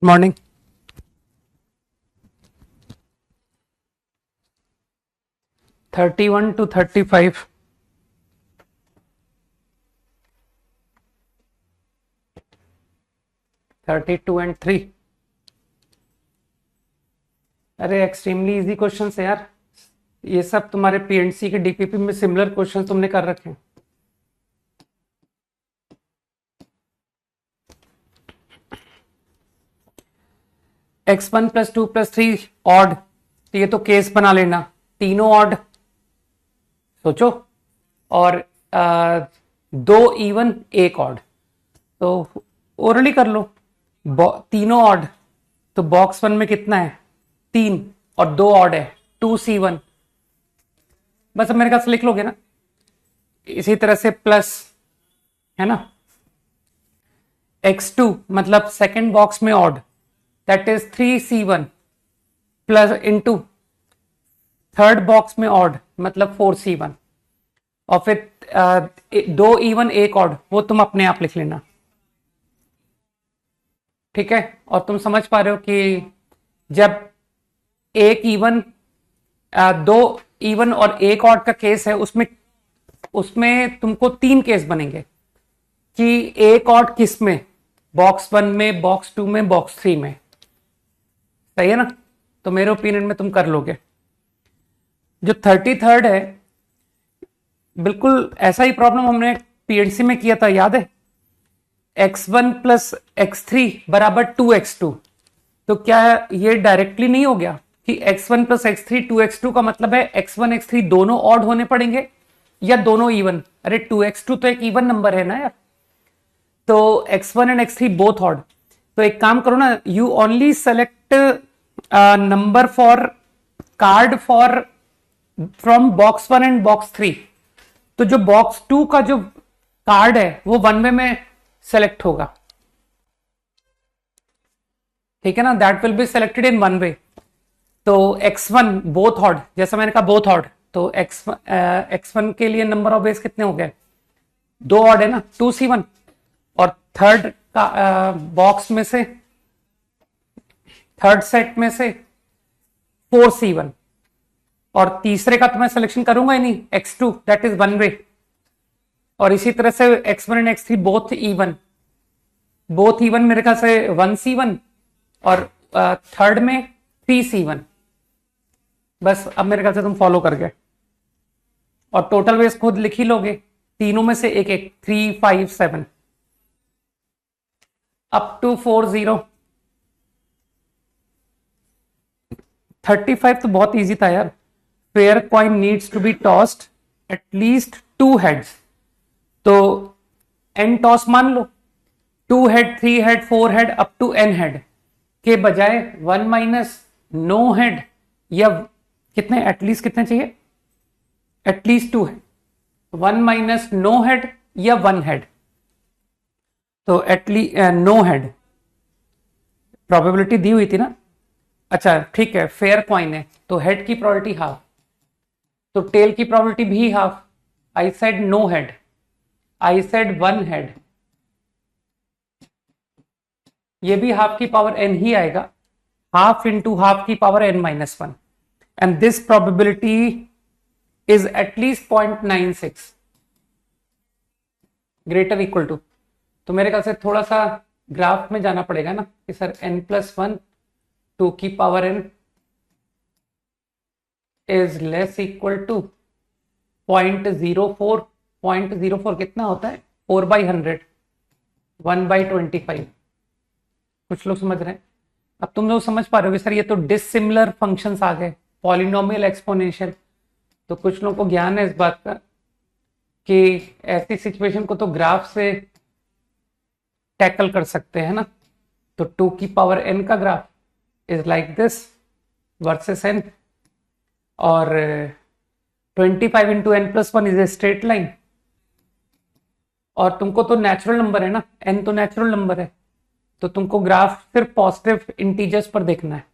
Morning. Thirty one two 35। Thirty two and 3। अरे extremely easy question है यार, ये सब तुम्हारे पीएनसी के डीपीपी में सिमिलर क्वेश्चन तुमने कर रखे हैं। x1 + 2 + 3 ऑड, तो ये तो केस बना लेना, तीनों ऑड सोचो, और दो इवन एक ऑड, तो ओरली कर लो। तीनों ऑड, तो बॉक्स 1 में कितना है 3 और 2 ऑड है 2c1, बस अब मेरे ख्याल से लिख लोगे ना। इसी तरह से प्लस है ना, x2 मतलब सेकेंड बॉक्स में odd, that is 3c1 plus into third box में ऑड मतलब 4c1, और फिर दो इवन एक ऑड, वो तुम अपने आप लिख लेना, ठीक है। और तुम समझ पा रहे हो कि जब एक इवन दो इवन और एक ऑड का केस है, उसमें तुमको 3 केस बनेंगे कि एक ऑड किस में, बॉक्स 1 में, बॉक्स 2 में, बॉक्स 3 में, सही है ना। तो मेरे ओपिनियन में तुम कर लोगे। जो 33rd है, बिल्कुल ऐसा ही प्रॉब्लम हमने पीएनसी में किया था, याद है, x1 + x3 = 2x2। तो क्या ये डायरेक्टली नहीं हो गया कि x1 + x3 2x2 का मतलब है x1 x3 दोनों ऑड होने पड़ेंगे या दोनों इवन? अरे 2x2 तो एक इवन नंबर है ना यार, तो x1 and x3 both odd. तो एक काम करो ना, you only select number for card for from box 1 and box 3। तो जो बॉक्स 2 का जो कार्ड है वो 1 वे में सेलेक्ट होगा, ठीक है ना, that will be selected in 1 वे। तो x1 बोथ ऑड, जैसा मैंने कहा बोथ ऑड, तो x1 के लिए नंबर ऑफ वेज कितने हो गए, 2 ऑड है ना, 2c1, और थर्ड का बॉक्स में से, थर्ड सेट में से 4c1, और तीसरे का तो मैं सिलेक्शन करूंगा ही नहीं, x2, दैट इज 1 वे। और इसी तरह से x1 and x3 both even मेरे ख्याल से 1c1, और थर्ड में 3c1। बस अब मेरे ख्याल से तुम फॉलो कर गए, और टोटल वेज खुद लिख ही लोगे, तीनों में से एक एक, 3 5 7 अप टू 40। 35 तो बहुत इजी था यार। Fair coin needs to be tossed at least 2 heads, तो n टॉस मान लो, 2 head, 3 head, 4 head, up to n head के बजाय 1 माइनस नो हेड, या कितने, एटलीस्ट कितने चाहिए, एटलीस्ट 2 है, 1 माइनस नो हेड या 1 हेड, तो एटलीस्ट नो हेड प्रोबेबिलिटी दी हुई थी ना। अच्छा ठीक है, फेयर कॉइन है तो हेड की प्रोबेबिलिटी हाफ, तो टेल की प्रोबेबिलिटी भी half. I said no head, I said 1 head, ये भी हाफ की पावर n ही आएगा, हाफ इंटू हाफ की power n-1, and this probability is at least 0.96 greater equal to. तो मेरे ख्याल से थोड़ा सा ग्राफ में जाना पड़ेगा ना कि सर n+1 2 की power n is less equal to 0.04। 0.04 कितना होता है, 4/100, 1/25। कुछ लोग समझ रहे हैं? अब तुम लोग समझ पा रहे हो सर ये तो डिसिमिलर फंक्शंस आ गए, पॉलिनोमियल, एक्सपोनेंशियल। तो कुछ लोगों को ज्ञान है इस बात का कि ऐसी सिचुएशन को तो ग्राफ से टैकल कर सकते हैं ना। तो 2 की पावर n का graph is like this versus n, और 25 into n+1 is a straight line, और तुमको तो नेचुरल नंबर है ना, n तो नेचुरल नंबर है, तो तुमको ग्राफ सिर्फ पॉजिटिव इंटीजर्स पर देखना है।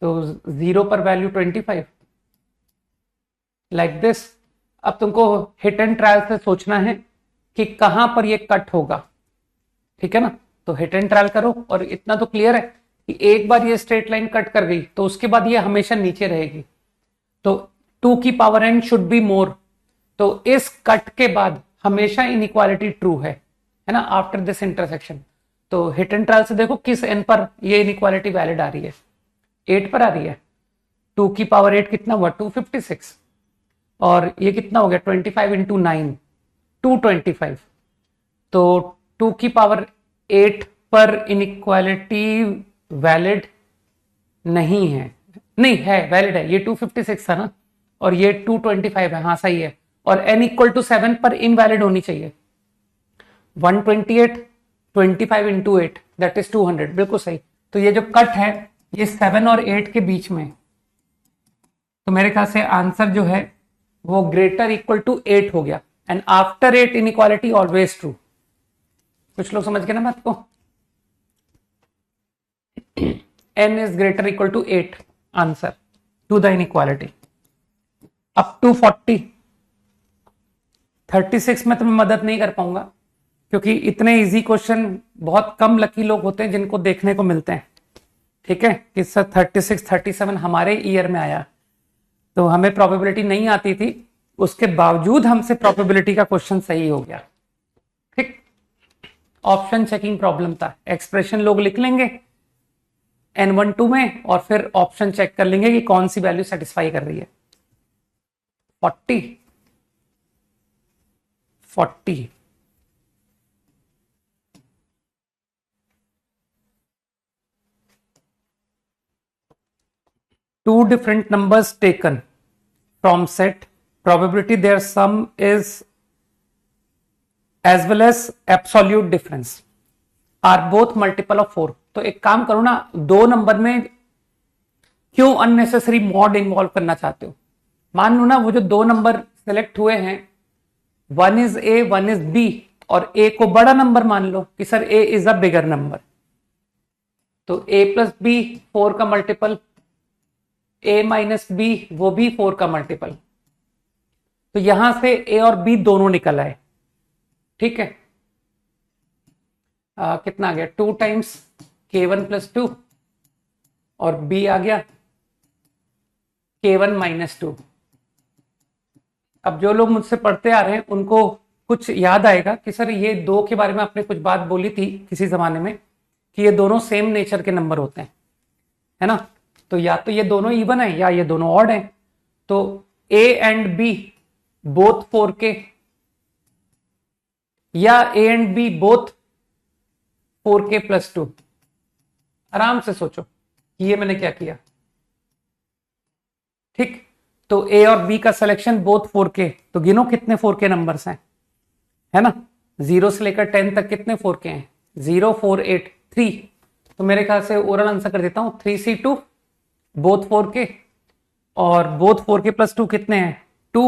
तो 0 पर वैल्यू 25 लाइक दिस। अब तुमको हिट एंड ट्रायल से सोचना है कि कहां पर ये कट होगा, ठीक है ना। तो हिट एंड ट्रायल करो, और इतना तो क्लियर है कि एक बार ये स्ट्रेट लाइन कट कर गई तो उसके बाद ये हमेशा नीचे रहेगी, तो 2 की पावर n शुड बी मोर। तो इस कट के बाद हमेशा इनइक्वालिटी ट्रू है ना, आफ्टर दिस इंटरसेक्शन। तो हिट एंड ट्रायल से देखो किस n पर ये इनइक्वालिटी वैलिड आ रही है, 8 पर आ रही है। 2 की पावर 8 कितना हुआ, 256, और ये कितना हो गया 25 इंटू 9, 225। तो 2 की पावर 8 पर इनइक्वालिटी वैलिड नहीं है, नहीं है, वैलिड है। ये 256 था ना, और ये 225 है, हाँ सही है। और n इक्वल टू 7 पर इनवैलिड होनी चाहिए। 128 25 इंटू 8 दैट इज 200, बिल्कुल सही। तो ये जो कट है ये 7 और 8 के बीच में, तो मेरे ख्याल से आंसर जो है वो ग्रेटर इक्वल टू 8 हो गया। And after 8 inequality always true. कुछ लोग समझ गए ना बात को? n is greater equal to 8 answer to the inequality up to 40। 36 में तो मैं मदद नहीं कर पाऊंगा क्योंकि इतने इजी क्वेश्चन बहुत कम लकी लोग होते हैं जिनको देखने को मिलते हैं। ठीक है कि सर 36 37 हमारे ईयर में आया, तो हमें प्रोबेबिलिटी नहीं आती थी, उसके बावजूद हमसे प्रोबेबिलिटी का क्वेश्चन सही हो गया। ठीक, ऑप्शन चेकिंग प्रॉब्लम था। एक्सप्रेशन लोग लिख लेंगे N12 में और फिर ऑप्शन चेक कर लेंगे कि कौन सी वैल्यू सेटिस्फाई कर रही है। 40 two different numbers taken from set, probability their sum is as well as absolute difference are both multiple of 4। तो एक काम करो ना, दो नंबर में क्यों अननेसेसरी मॉड इन्वॉल्व करना चाहते हो? मान लो ना वो जो दो नंबर सेलेक्ट हुए हैं, one is A one is B, और ए को बड़ा नंबर मान लो कि sir A is a bigger number, तो ए प्लस बी 4 का मल्टीपल, ए माइनस बी वो भी 4 का मल्टीपल। तो यहां से ए और बी दोनों निकल आए। ठीक है, कितना आ गया 2 टाइम्स k1 प्लस 2, और b आ गया k1 माइनस 2। अब जो लोग मुझसे पढ़ते आ रहे हैं उनको कुछ याद आएगा कि सर ये दो के बारे में आपने कुछ बात बोली थी किसी जमाने में कि ये दोनों सेम नेचर के नंबर होते हैं, है ना। तो या तो ये दोनों इवन है या ये दोनों ऑड है। तो a and b both 4k, या a and b both 4k plus 2। आराम से सोचो कि ये मैंने क्या किया। ठीक, तो a और b का सिलेक्शन बोथ 4k, तो गिनो कितने 4k नंबर्स हैं, है ना। 0 से लेकर 10 तक कितने 4k हैं, 0 4 8 3। तो मेरे ख्याल से ओरल आंसर कर देता हूं 3c2 बोथ 4k, और बोथ 4k प्लस 2 कितने हैं 2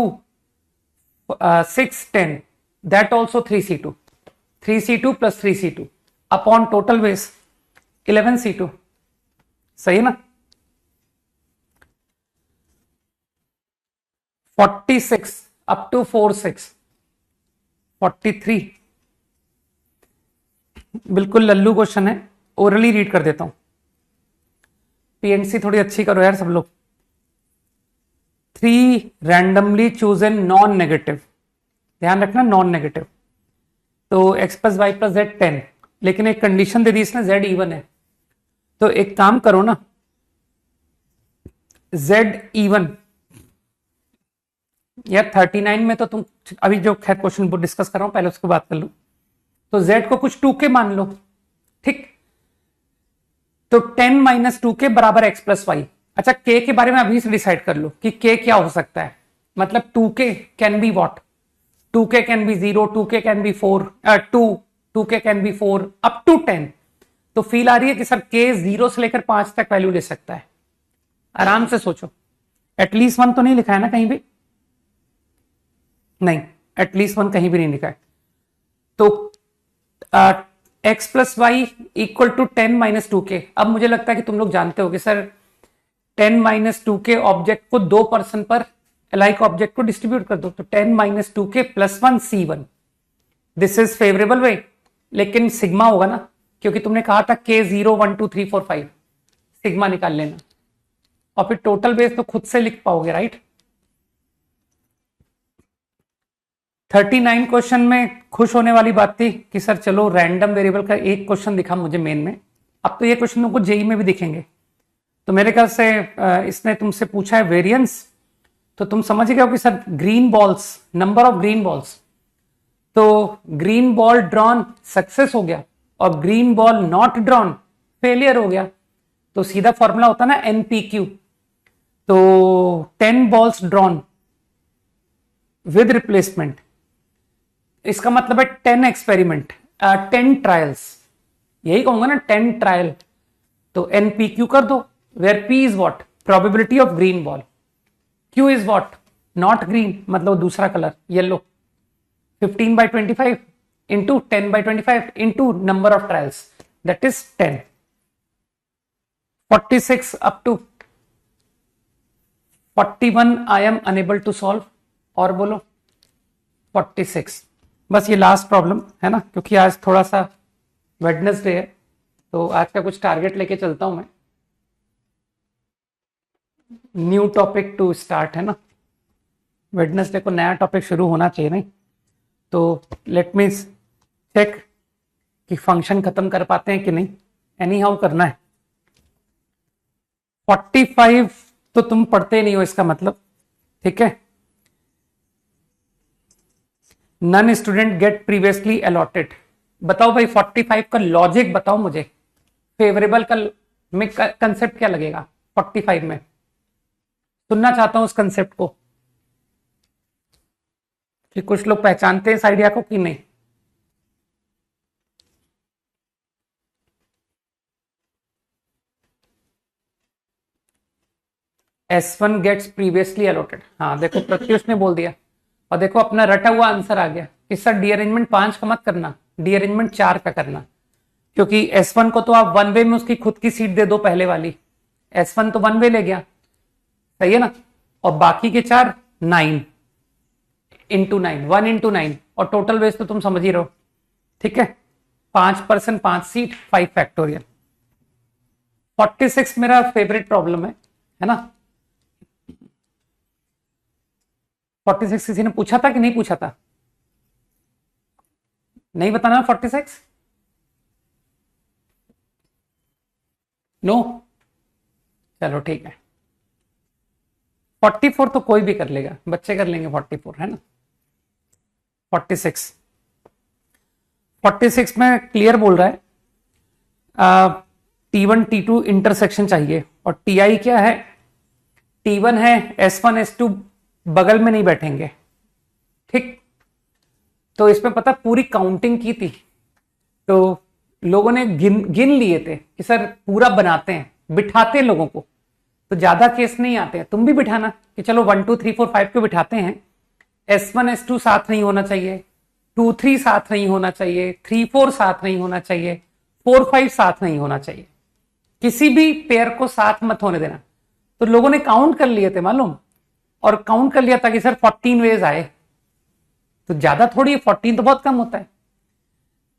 6 10, that also 3c2, 3c2 plus 3c2 upon total base 11c2। सही है ना। 46 अप टू 46 43। बिल्कुल लल्लू क्वेश्चन है, ओरली रीड कर देता हूं। पीएनसी थोड़ी अच्छी करो यार सब लोग। 3 रैंडमली चूजन नॉन नेगेटिव, ध्यान रखना नॉन नेगेटिव। तो x plus y plus z 10, लेकिन एक कंडीशन दे दी इसने z इवन है। तो एक काम करो ना, z इवन यार 39 में तो तुम अभी जो खैर क्वेश्चन डिस्कस कर रहा हूं पहले उसको बात कर लो। तो z को कुछ 2k मान लो। ठीक, तो 10 माइनस 2k बराबर x प्लस वाई। अच्छा, k के बारे में अभी से डिसाइड कर लो कि k क्या हो सकता है। मतलब 2k can be what, 2k can be 0, 2k can be 4 2, 2k can be 4 up to 10। तो फील आ रही है कि सर k 0 से लेकर 5 तक वैल्यू ले सकता है। आराम से सोचो, एटलीस्ट 1 तो नहीं लिखा है ना कहीं भी, नहीं एटलीस्ट 1 कहीं भी नहीं लिखा है। तो x plus y equal to 10 minus 2k। अब मुझे लगता है कि तुम लोग जानते हो कि सर 10 माइनस 2k ऑब्जेक्ट को 2 पर्सन पर लाइक ऑब्जेक्ट को डिस्ट्रीब्यूट कर दो, तो 10 minus 2k plus 1 c1, this is favourable way. लेकिन सिग्मा होगा ना, क्योंकि तुमने कहा था k 0 1 2 3 4 5, सिग्मा निकाल लेना और फिर टोटल बेस तो खुद से लिख पाओगे, राइट। 39 क्वेश्चन में खुश होने वाली बात थी कि सर चलो रैंडम वेरिएबल का एक क्वेश्चन दिखा मुझे मेन में, अब तो ये क्वेश्चन तुमको जेई में भी दिखेंगे। तो मेरे ख्याल से इसने तुमसे पूछा है वेरिएंस, तो तुम समझ गए हो कि sir green balls, number of green balls, तो ग्रीन बॉल ड्रॉन सक्सेस हो गया और green ball not drawn failure हो गया। तो सीधा फॉर्मूला होता ना एनपीक्यू, तो 10 बॉल्स ड्रॉन विद रिप्लेसमेंट, इसका मतलब है 10 एक्सपेरिमेंट, 10 ट्रायल्स, यही कहूंगा ना 10 ट्रायल। तो एनपीक्यू कर दो, where P is what, probability of green ball, Q is what, not green मतलब दूसरा colour yellow, 15/25 into 10/25 into number of trials, that is 10. 46 up to 41 I am unable to solve, और बोलो 46। बस ये last problem है ना, क्योंकि आज थोड़ा सा वेडनेसडे है तो आज का कुछ टारगेट लेके चलता हूं मैं, न्यू टॉपिक टू स्टार्ट है ना, वेडनेसडे को नया टॉपिक शुरू होना चाहिए नहीं। तो लेट मी चेक कि फंक्शन खत्म कर पाते हैं कि नहीं, एनी हाउ करना है। 45 तो तुम पढ़ते नहीं हो इसका मतलब, ठीक है। None student get previously allotted, बताओ भाई 45 का लॉजिक बताओ मुझे, फेवरेबल का में कंसेप्ट क्या लगेगा 45 में, सुनना चाहता हूं उस कंसेप्ट को कि कुछ लोग पहचानते हैं इस आइडिया को कि नहीं। S1 गेट्स प्रीवियसली अलॉटेड, हाँ देखो प्रत्युष ने बोल दिया, और देखो अपना रटा हुआ आंसर आ गया कि सर डीअरेंजमेंट 5 का मत करना, डीअरेंजमेंट 4 का करना, क्योंकि S1 को तो आप वन वे में उसकी खुद की सीट दे दो पहले वाली, S1 तो वन वे ले गया, सही है ना, और बाकी के 4 9 इंटू 9, 1 इंटू 9, और टोटल वेज तो तुम समझ ही रहो, ठीक है। 5% 5 सीट 5 फैक्टोरियल। 46 मेरा फेवरेट प्रॉब्लम है ना। 46 किसी ने पूछा था कि नहीं पूछा था, नहीं बताना 46, नो, चलो ठीक है। 44 तो कोई भी कर लेगा, बच्चे कर लेंगे 44, है ना। 46 में क्लियर बोल रहा है T1 T2 इंटरसेक्शन चाहिए, और TI क्या है, T1 है S1 S2 बगल में नहीं बैठेंगे, ठीक। तो इसमें पता पूरी काउंटिंग की थी, तो लोगों ने गिन लिए थे कि सर पूरा बनाते हैं, बिठाते हैं लोगों को, तो ज्यादा केस नहीं आते हैं, तुम भी बिठाना कि चलो 1 2 3 4 5 को बिठाते हैं, S1 S2 साथ नहीं होना चाहिए, 2 3 साथ नहीं होना चाहिए, 3 4 साथ नहीं होना चाहिए, 4 5 साथ नहीं होना चाहिए, किसी भी पेयर को साथ मत होने देना। तो लोगों ने काउंट कर लिए थे मालूम, और काउंट कर लिया था कि सर 14 वेज आए, तो ज्यादा थोड़ी, 14 तो बहुत कम होता है,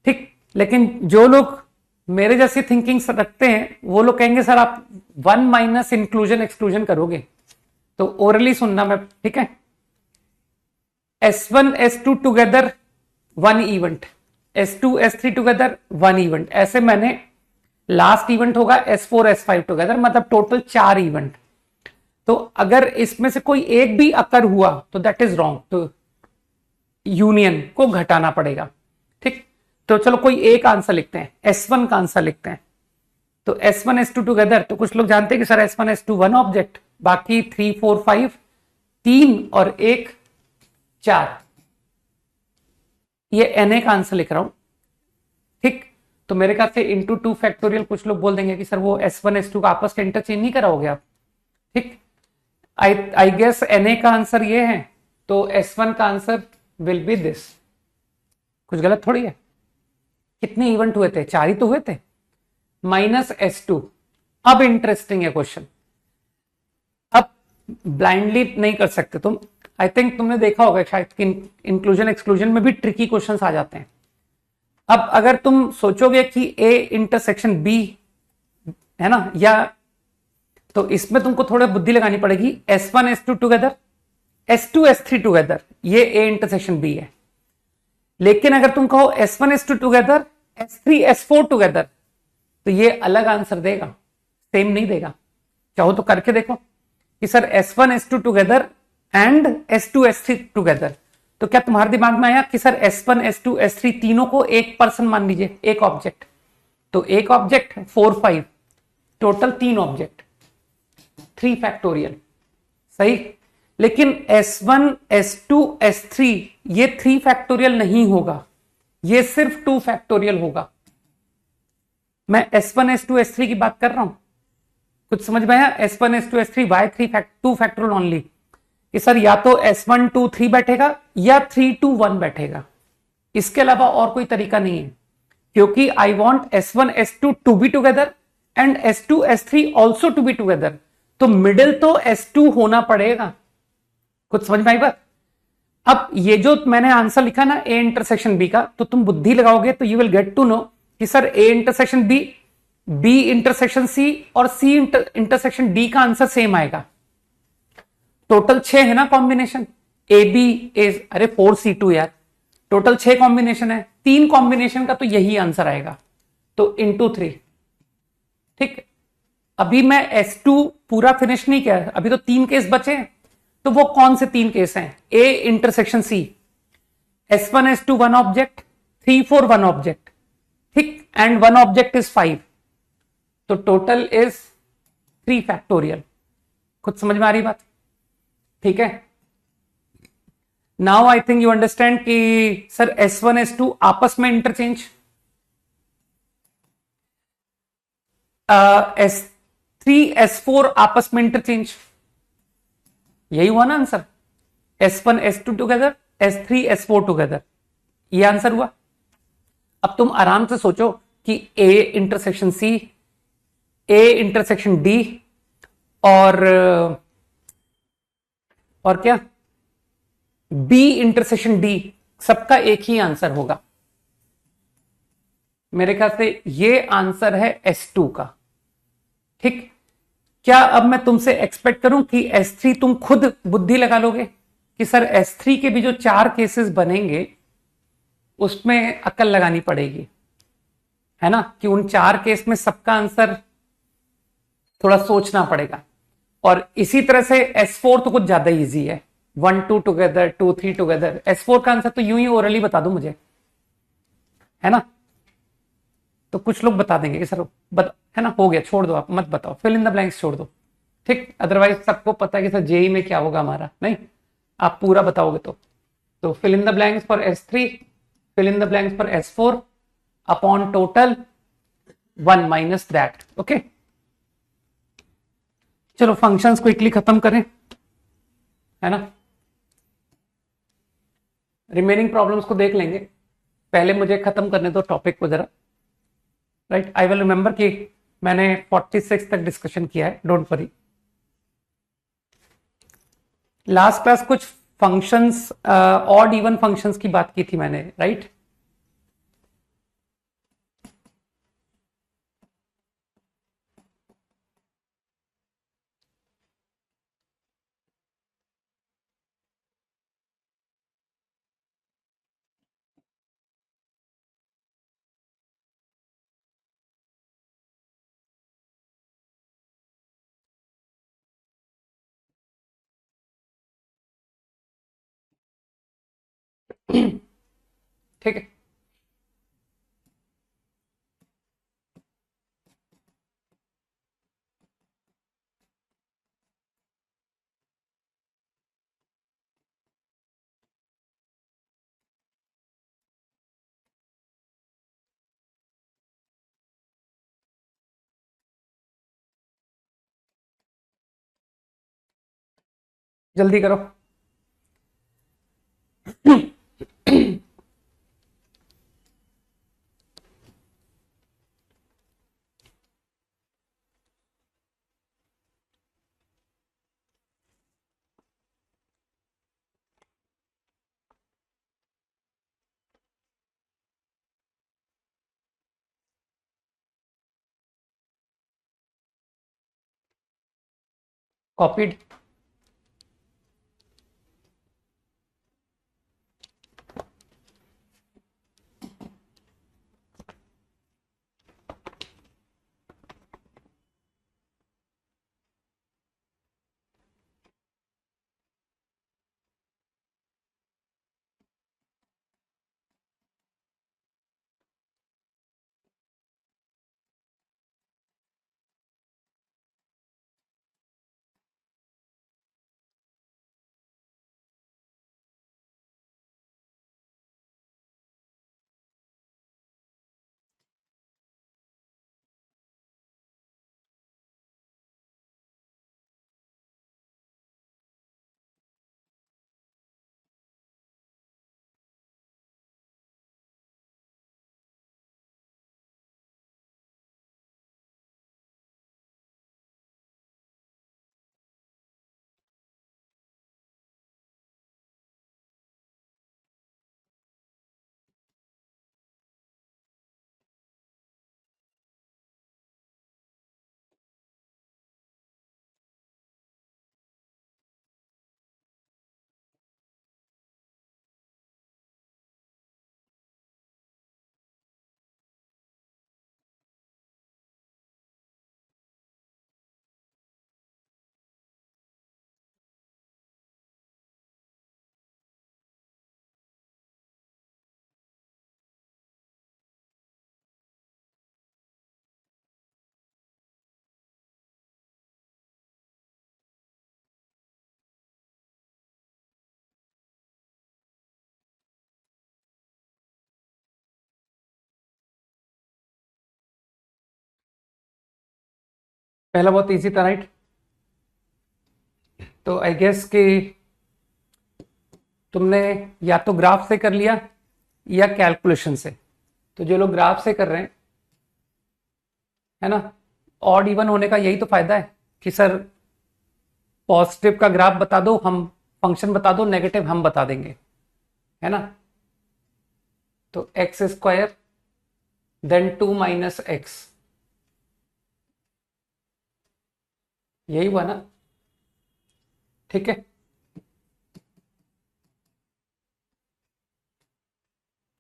ठीक। लेकिन जो लोग मेरे जैसी थिंकिंग रखते हैं वो लोग कहेंगे सर आप 1 माइनस इंक्लूजन एक्सक्लूजन करोगे, तो ओरली सुनना मैं, ठीक है। S1 S2 together 1 event, S2 S3 together 1 event, ऐसे मैंने लास्ट इवेंट होगा S4 S5 टुगेदर, मतलब टोटल 4 इवेंट। तो अगर इसमें से कोई एक भी अकर हुआ तो दैट इज रॉन्ग, तो यूनियन को घटाना पड़ेगा, ठीक। तो चलो कोई एक आंसर लिखते हैं, S1 का आंसर लिखते हैं। तो S1 S2 टुगेदर, तो कुछ लोग जानते हैं कि सर S1 S2 1 ऑब्जेक्ट, बाकी 3 4 5 3 और 1 4, ये Na का आंसर लिख रहा हूं, ठीक। तो मेरे ख्याल से इंटू 2 फैक्टोरियल, कुछ लोग बोल देंगे कि सर वो S1 S2 का आपस का इंटरचेंज नहीं कराओगे आप, ठीक। आई गेस Na का आंसर ये है, तो S1 का आंसर विल बी दिस, कुछ गलत थोड़ी है। कितने इवेंट हुए थे, 4 ही तो हुए थे, माइनस S2। अब इंटरेस्टिंग है क्वेश्चन, अब ब्लाइंडली नहीं कर सकते तुम, आई थिंक तुमने देखा होगा शायद कि इंक्लूजन एक्सक्लूजन में भी ट्रिकी क्वेश्चंस आ जाते हैं। अब अगर तुम सोचोगे कि A इंटरसेक्शन B है ना, या तो इसमें तुमको थोड़ा बुद्धि लगानी पड़ेगी। S1 S2 together, S2 S3 together, ये A इंटरसेक्शन B है। लेकिन अगर तुम कहो S1 S2 together, S3 S4 together, तो ये अलग आंसर देगा, सेम नहीं देगा। चाहो तो करके देखो कि sir S1 S2 together and S2 S3 together, तो क्या तुम्हारे दिमाग में आया कि सर S1 S2 S3 तीनों को एक पर्सन मान लीजिए, एक ऑब्जेक्ट, तो एक ऑब्जेक्ट 4 5, टोटल 3 ऑब्जेक्ट, 3 फैक्टोरियल, सही। लेकिन S1 S2 S3 ये 3 फैक्टोरियल नहीं होगा, ये सिर्फ 2 फैक्टोरियल होगा। मैं S1 S2 S3 की बात कर रहा हूं, कुछ समझ में आया? S1 S2 S3 y 2 factorial only, कि सर या तो S1 2 3 बैठेगा या 3 2 1 बैठेगा, इसके अलावा और कोई तरीका नहीं है। क्योंकि I want S1 S2 to be together and S2 S3 also to be together, तो मिडिल तो S2 होना पड़ेगा। कुछ समझ में आई बात? अब ये जो मैंने आंसर लिखा ना A इंटरसेक्शन B का, तो तुम बुद्धि लगाओगे तो you will get to know कि sir A intersection B, B intersection C और C इंटरसेक्शन D का आंसर सेम आएगा। टोटल 6 है ना कॉम्बिनेशन, ए बी इज, अरे 4C2 यार, टोटल 6 कॉम्बिनेशन है, 3 कॉम्बिनेशन का तो यही आंसर आएगा, तो इंटू 3। ठीक, अभी मैं S2 पूरा फिनिश नहीं किया, अभी तो 3 केस बचे हैं। तो वो कौन से 3 केस हैं? A intersection C, S1 S2 one object, 3 4 one object, ठीक, एंड वन ऑब्जेक्ट इज 5, तो टोटल इज 3 फैक्टोरियल। खुद समझ में आ रही बात? ठीक है, now I think you understand कि सर S1 S2 आपस में इंटरचेंज, S3 S4 आपस में इंटरचेंज, यही हुआ ना answer. S1 S2 together, S3 S4 together, ये आंसर हुआ। अब तुम आराम से सोचो कि A intersection C, A intersection D और क्या B इंटरसेक्शन D, सबका एक ही आंसर होगा। मेरे ख्याल से ये आंसर है S2 का। ठीक, क्या अब मैं तुमसे एक्सपेक्ट करूं कि S3 तुम खुद बुद्धि लगा लोगे कि सर S3 के भी जो 4 केसेस बनेंगे उसमें अक्ल लगानी पड़ेगी, है ना, कि उन 4 केस में सबका आंसर थोड़ा सोचना पड़ेगा। और इसी तरह से S4 तो कुछ ज्यादा इजी है, 1 2 टुगेदर, 2 3 टुगेदर, S4 का आंसर तो यूं ही ओरली बता दो मुझे, है ना। तो कुछ लोग बता देंगे कि सर है ना, हो गया, छोड़ दो, आप मत बताओ, फिल इन द ब्लैंक्स छोड़ दो। ठीक, अदरवाइज सबको पता है कि सर जेई में क्या होगा हमारा, नहीं, आप पूरा बताओगे तो fill in the blanks for S3, fill in the blanks for S4 upon total 1 minus that. Okay, चलो फंक्शंस क्विकली खत्म करें, है ना, रिमेनिंग प्रॉब्लम्स को देख लेंगे, पहले मुझे खत्म करने दो टॉपिक को जरा। राइट, आई विल रिमेंबर कि मैंने 46 तक डिस्कशन किया है, डोंट वरी। लास्ट क्लास कुछ फंक्शंस, ऑड इवन फंक्शंस की बात की थी मैंने, राइट। ठीक है, जल्दी करो। कॉपीड, पहला बहुत इजी था राइट। तो आई गेस कि तुमने या तो ग्राफ से कर लिया या कैलकुलेशन से। तो जो लोग ग्राफ से कर रहे हैं, है ना, ऑड इवन होने का यही तो फायदा है कि सर पॉजिटिव का ग्राफ बता दो, हम फंक्शन बता दो, नेगेटिव हम बता देंगे, है ना। तो x square then 2 minus x, यही हुआ ना, ठीक है।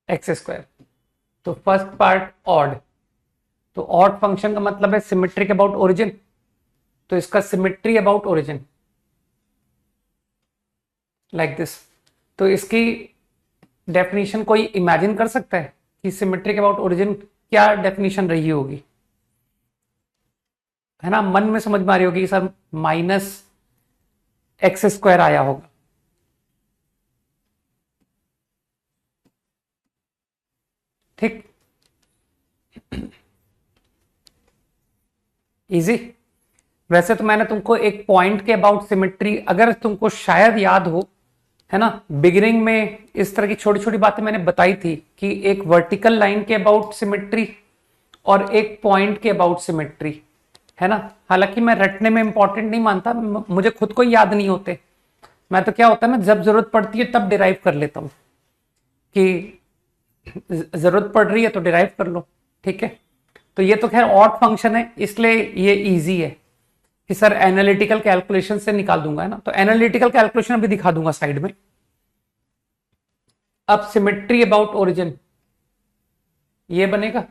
एक्स स्क्वायर, तो फर्स्ट पार्ट ऑड, तो ऑड फंक्शन का मतलब है सिमेट्रिक अबाउट ओरिजिन, तो इसका symmetry about origin like this. तो इसकी डेफिनेशन कोई इमेजिन कर सकता है कि सिमेट्रिक अबाउट ओरिजिन क्या डेफिनेशन रही होगी, है ना। मन में समझ में आ रही होगी सर माइनस एक्स स्क्वायर आया होगा, ठीक, इजी। वैसे तो मैंने तुमको एक पॉइंट के अबाउट सिमेट्री, अगर तुमको शायद याद हो, है ना, बिगिनिंग में इस तरह की छोटी छोटी बातें मैंने बताई थी कि एक वर्टिकल लाइन के अबाउट सिमेट्री और एक पॉइंट के अबाउट सिमेट्री, है ना। हालांकि मैं रटने में इंपॉर्टेंट नहीं मानता, मुझे खुद को याद नहीं होते, मैं तो क्या होता है ना, जब जरूरत पड़ती है तब डिराइव कर लेता हूं कि जरूरत पड़ रही है तो डिराइव कर लो, ठीक है। तो ये तो खैर ऑड फंक्शन है, इसलिए ये इजी है कि सर एनालिटिकल कैलकुलेशन से निकाल दूंगा, है ना। तो एनालिटिकल कैलकुलेशन अभी दिखा दूंगा साइड में। अब सिमेट्री अबाउट ओरिजिन ये बनेगा,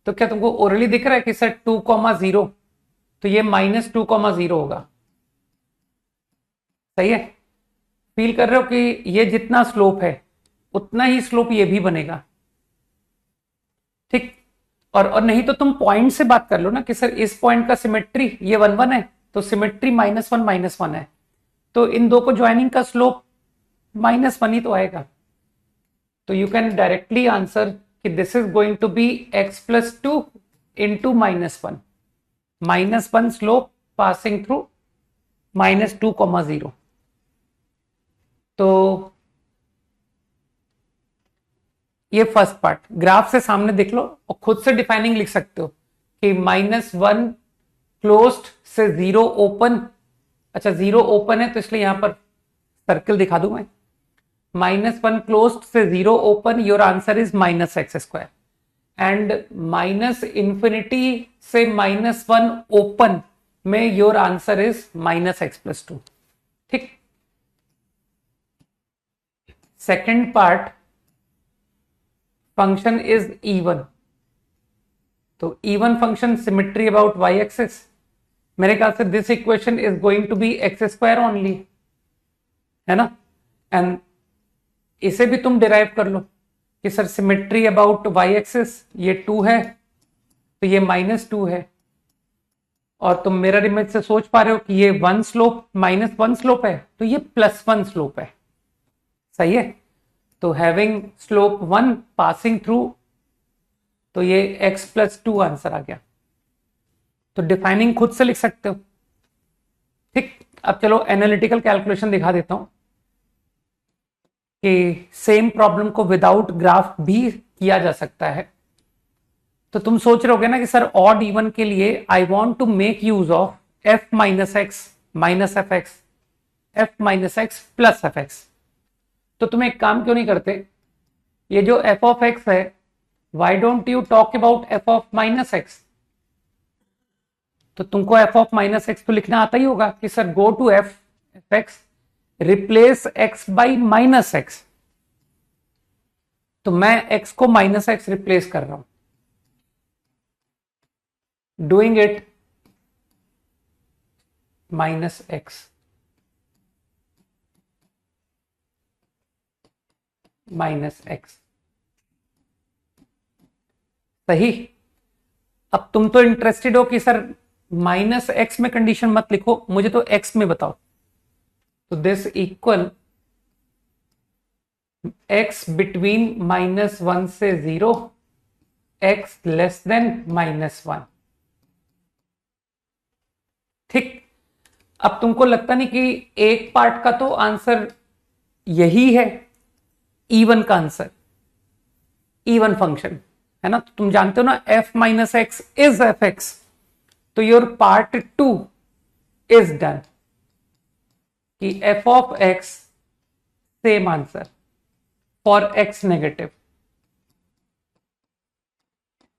तो क्या तुमको ओरली दिख रहा है कि सर 2,0, तो ये -2,0 होगा, सही है। फील कर रहे हो कि ये जितना स्लोप है उतना ही स्लोप ये भी बनेगा, ठीक। और नहीं तो तुम पॉइंट से बात कर लो ना कि सर इस पॉइंट का सिमेट्री ये 1 1 है, तो सिमेट्री -1 है, तो इन दो को ज्वाइनिंग का स्लोप -1 ही तो आएगा। तो यू कैन डायरेक्टली आंसर कि this is going to be x+2 into -1, -1 slope passing through -2,0। तो ये फर्स्ट पार्ट ग्राफ से सामने देख लो और खुद से डिफाइनिंग लिख सकते हो कि -1 क्लोज्ड से 0 ओपन, अच्छा 0 ओपन है तो इसलिए यहां पर सर्किल दिखा दूं मैं, -1 क्लोज्ड से 0 open, your answer is -x², and -∞ से -1 ओपन में योर आंसर इज -x+2। ठीक। Second part, function is even, तो even function, symmetry about y axis, मेरे ख्याल से this equation is going to be x² only, है ना। एंड इसे भी तुम डिराइव कर लो कि sir symmetry about y axis ये 2 है, तो ये -2 है, और तुम मिरर इमेज से सोच पा रहे हो कि ये 1 स्लोप -1 स्लोप है, तो ये +1 स्लोप है। सही है। तो हैविंग स्लोप 1 पासिंग थ्रू, तो ये x+2 आंसर आ गया। तो डिफाइनिंग खुद से लिख सकते हो। ठीक। अब चलो एनालिटिकल कैलकुलेशन दिखा देता हूं कि सेम प्रॉब्लम को विदाउट ग्राफ भी किया जा सकता है। तो तुम सोच रहे होगे ना कि सर ऑड इवन के लिए I want to make use of f - x - fx, f - x plus fx। तो तुम एक काम क्यों नहीं करते, ये जो f of x है, why don't you talk about f of -x? तो तुमको f of -x तो लिखना आता ही होगा कि sir go to f x, replace x by -x। तो मैं x को -x रिप्लेस कर रहा हूं, डूइंग इट -x -x। सही। अब तुम तो इंटरेस्टेड हो कि सर -x में कंडीशन मत लिखो, मुझे तो x में बताओ। तो दिस इक्वल x बिटवीन -1 से 0, x लेस देन -1। ठीक। अब तुमको लगता नहीं कि एक पार्ट का तो आंसर यही है, इवन का आंसर, इवन फंक्शन है ना। तो तुम जानते हो ना f - x इज fx, तो योर पार्ट 2 इज डन कि f of x same answer for x negative.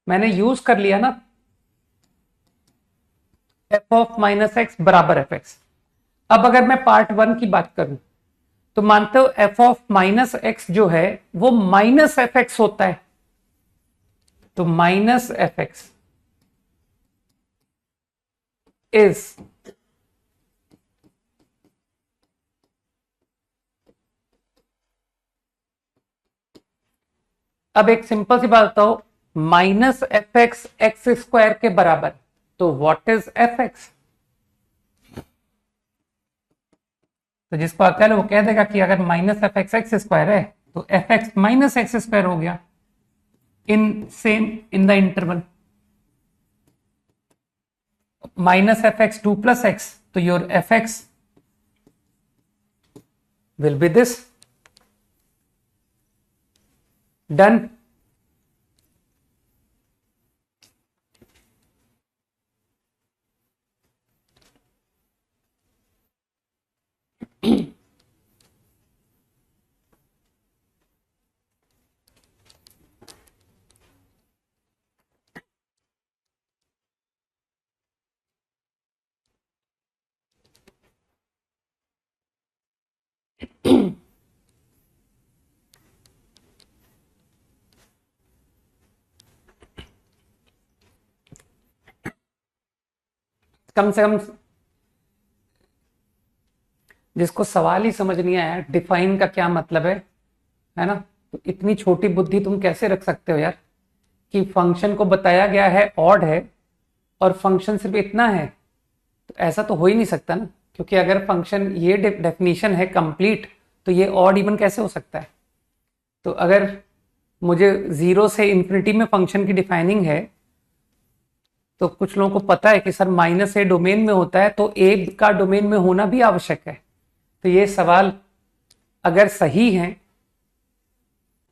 मैंने यूज कर लिया ना f of -x बराबर fx। अब अगर मैं पार्ट 1 की बात करूं तो मानते हो f of -x जो है वो -fx होता है, तो -fx इज अब एक सिंपल सी बात बताओ, -fx x² के बराबर, तो व्हाट इज fx? तो जिसको आता है वो कह देगा कि अगर -fx x² है तो fx -x² हो गया in the interval। -fx 2 + x, तो your fx will be this। Done. कम से कम जिसको सवाल ही समझ नहीं आया डिफाइन का क्या मतलब है ना, तो इतनी छोटी बुद्धि तुम कैसे रख सकते हो यार कि फंक्शन को बताया गया है ऑड है और फंक्शन सिर्फ इतना है। तो ऐसा तो हो ही नहीं सकता ना, क्योंकि अगर फंक्शन ये डेफिनेशन है कंप्लीट, तो ये ऑड इवन कैसे हो सकता है। तो अगर मुझे 0 से इन्फिनिटी में फंक्शन की डिफाइनिंग है, तो कुछ लोगों को पता है कि सर -a डोमेन में होता है, तो a का डोमेन में होना भी आवश्यक है। तो ये सवाल अगर सही है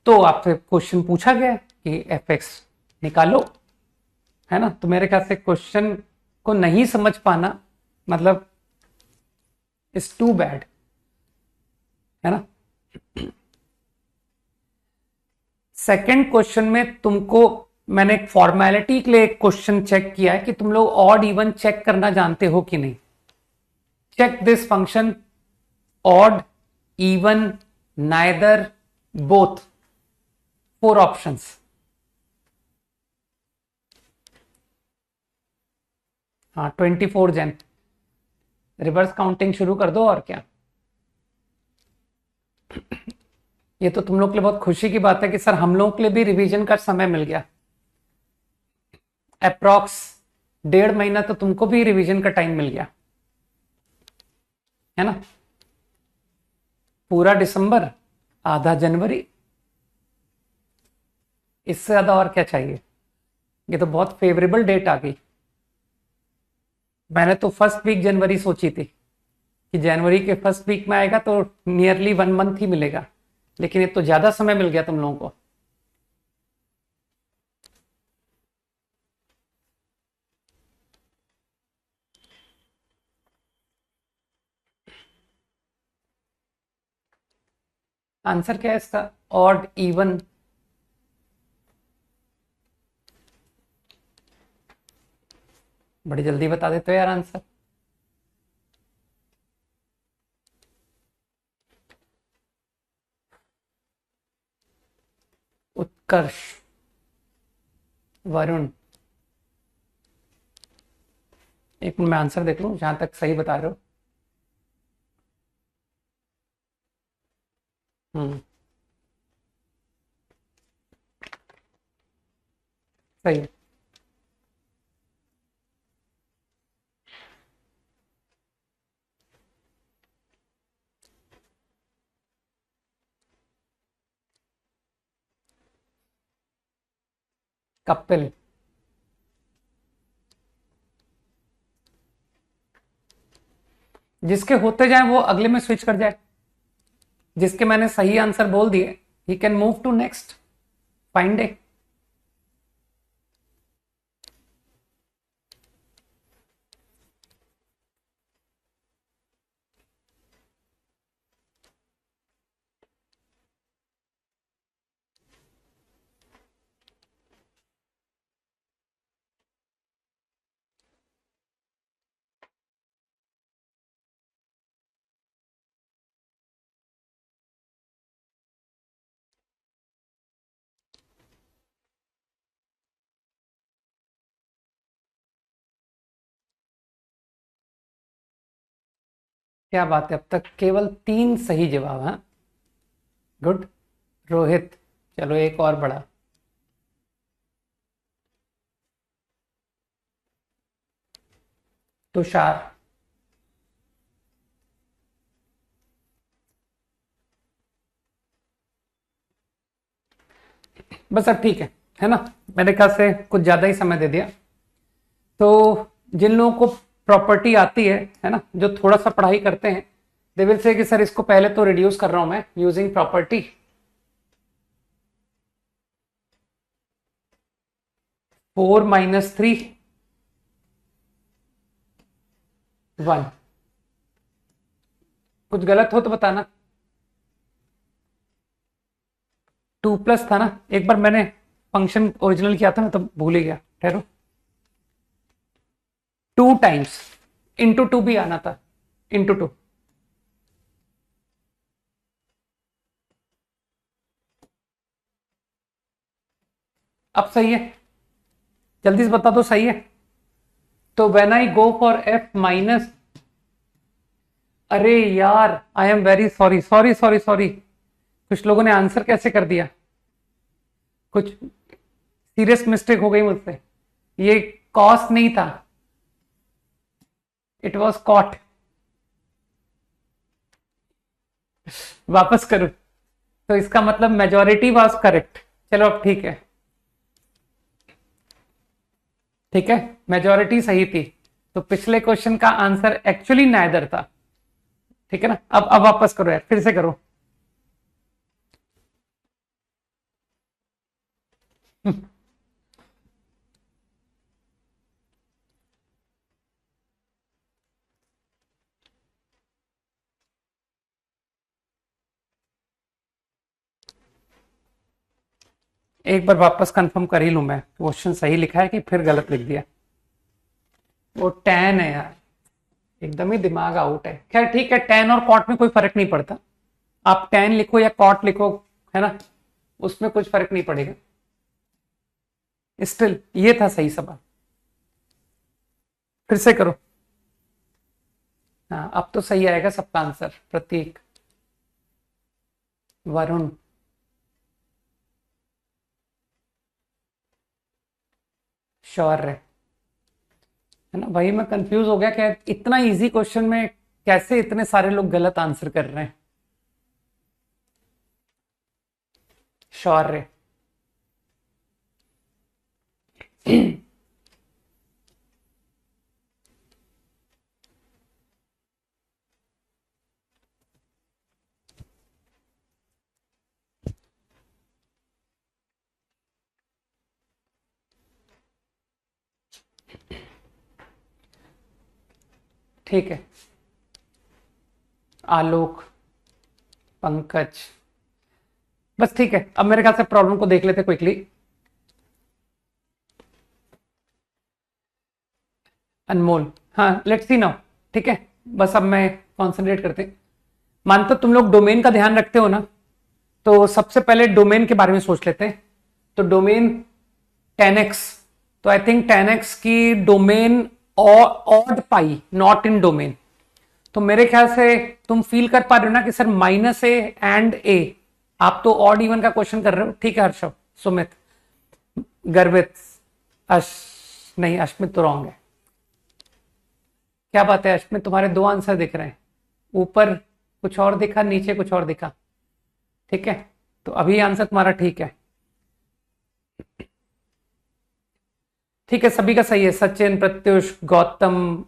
तो आपसे क्वेश्चन पूछा गया कि fx निकालो, है ना। तो मेरे ख्याल से क्वेश्चन को नहीं समझ पाना मतलब इज टू बैड, है ना। सेकंड क्वेश्चन में तुमको मैंने एक फॉर्मेलिटी के लिए एक क्वेश्चन चेक किया है कि तुम लोग ऑड इवन चेक करना जानते हो कि नहीं. Check this function odd even neither both 4 options. हाँ 24 Jan. रिवर्स काउंटिंग शुरू कर दो और क्या. ये तो तुम लोग के लिए बहुत खुशी की बात है कि सर हम लोगों के लिए भी रिवीजन का समय मिल गया. अप्रॉक्स 1.5 महीना तो तुमको भी रिवीजन का टाइम मिल गया है ना. पूरा दिसंबर, आधा जनवरी, इससे ज्यादा और क्या चाहिए. ये तो बहुत फेवरेबल डेट आ गई. मैंने तो फर्स्ट वीक जनवरी सोची थी कि जनवरी के फर्स्ट वीक में आएगा तो नियरली 1 मंथ ही मिलेगा, लेकिन ये तो ज्यादा समय मिल गया तुम लोगों को. आंसर क्या है इसका? Odd even. बड़ी जल्दी बता देते हो यार आंसर. उत्कर्ष, वरुण, एक मिनट मैं आंसर देख लूं जहां तक सही बता रहे हो. हम्म, सही है. कपिल. जिसके होते जाए वो अगले में स्विच कर जाए. जिसके मैंने सही आंसर बोल दिए ही can move to next. Find day. क्या बात है, अब तक केवल 3 सही जवाब हैं. गुड. रोहित, चलो एक और बड़ा. तुषार. बस अब ठीक है ना. मेरे ख्याल से कुछ ज्यादा ही समय दे दिया. तो जिन लोगों को प्रॉपर्टी आती है ना, जो थोड़ा सा पढ़ाई करते हैं, दे विल से कि सर इसको पहले तो रिड्यूस कर रहा हूं मैं यूजिंग प्रॉपर्टी. 4 - 3 1. कुछ गलत हो तो बताना. 2+ था ना. एक बार मैंने फंक्शन ओरिजिनल किया था ना तब भूल ही गया. ठहरो. 2 टाइम्स इंटू 2 भी आना था. इंटू 2. अब सही है. जल्दी से बता दो सही है. तो when I go for F minus. अरे यार I am very sorry sorry sorry sorry. कुछ लोगों ने आंसर कैसे कर दिया. कुछ सीरियस मिस्टेक हो गई मुझसे. ये कॉस्ट नहीं था, इट वॉज कॉट. वापस करो. तो इसका मतलब मेजोरिटी वॉज करेक्ट. चलो अब ठीक है. ठीक है, मेजोरिटी सही थी. तो पिछले क्वेश्चन का आंसर एक्चुअली नाइदर था. ठीक है ना. अब वापस करो यार, फिर से करो. एक बार वापस कंफर्म कर ही लूं मैं, क्वेश्चन सही लिखा है कि फिर गलत लिख दिया। वो tan है यार, एकदम ही दिमाग आउट है। खैर ठीक है, tan और cot में कोई फर्क नहीं पड़ता, आप tan लिखो या cot लिखो, है ना, उसमें कुछ फर्क नहीं पड़ेगा। स्टिल ये था सही सवाल। फिर से करो। हाँ अब तो सही आएगा सबका आंसर। प्रतीक, वरुण, शौर्य, है ना। वही मैं कंफ्यूज हो गया कि इतना इजी क्वेश्चन में कैसे इतने सारे लोग गलत आंसर कर रहे हैं। शौर्य, ठीक है। आलोक, पंकज, बस ठीक है। अब मेरे ख्याल से प्रॉब्लम को देख लेते क्विकली। अनमोल, हाँ लेट्स सी नाउ, ठीक है। बस अब मैं कॉन्सेंट्रेट करते हैं। मानता तुम लोग डोमेन का ध्यान रखते हो ना, तो सबसे पहले डोमेन के बारे में सोच लेते हैं। तो डोमेन 10x, तो आई थिंक 10x की domain odd pi, not in domain. तो मेरे ख्याल से तुम फील कर पा रहे हो ना कि सर माइनस ए एंड ए, आप तो ऑड इवन का क्वेश्चन कर रहे हो। ठीक है हर्षव, सुमित, गर्वित, नहीं अश्मित तो रॉन्ग है। क्या बात है अश्मित, तुम्हारे दो आंसर दिख रहे हैं, ऊपर कुछ और दिखा, नीचे कुछ और दिखा। ठीक है, तो अभी आंसर तुम्हारा ठीक है। ठीक है, सभी का सही है। सचिन, प्रत्युष, गौतम,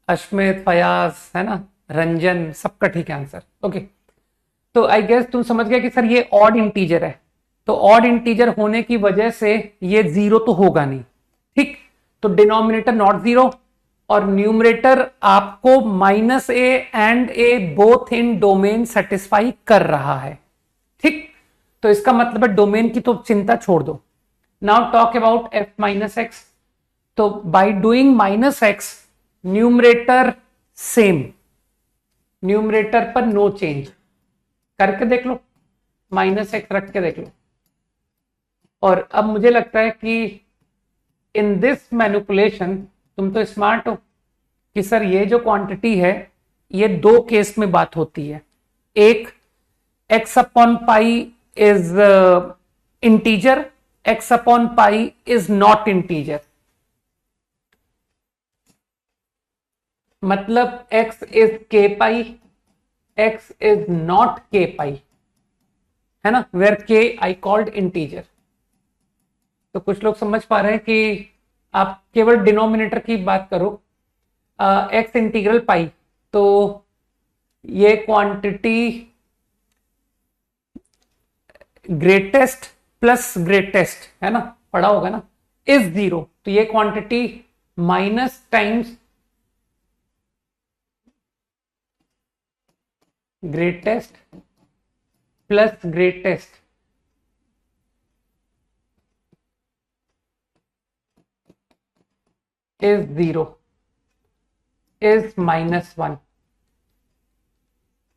अश्मित, फयाज, है ना, रंजन, सबका ठीक है आंसर। ओके, तो आई गेस तुम समझ गए कि सर ये ऑड इंटीजर है, तो ऑड इंटीजर होने की वजह से ये जीरो तो होगा नहीं। ठीक, तो डिनोमिनेटर नॉट जीरो और न्यूमरेटर आपको minus A and A both in domain satisfy कर रहा है। ठीक, तो इसका मतलब है डोमेन की तो चिंता छोड़ दो। Now talk about F minus X. तो by doing minus X, numerator same, numerator पर नो चेंज। करके देख लो, माइनस एक्स रख के देख लो। और अब मुझे लगता है कि इन दिस मैनिपुलेशन तुम तो स्मार्ट हो कि सर ये जो क्वांटिटी है ये दो केस में बात होती है। एक, x upon pi is integer, x upon pi is not integer. मतलब x is k pi, x is not k pi, है ना, where k I called integer. तो कुछ लोग समझ पा रहे हैं कि आप केवल डिनोमिनेटर की बात करो, x इंटीग्रल पाई, तो ये क्वांटिटी ग्रेटेस्ट प्लस ग्रेटेस्ट, है ना, पढ़ा होगा ना, इज जीरो। तो ये quantity minus times greatest plus greatest is zero, is minus one.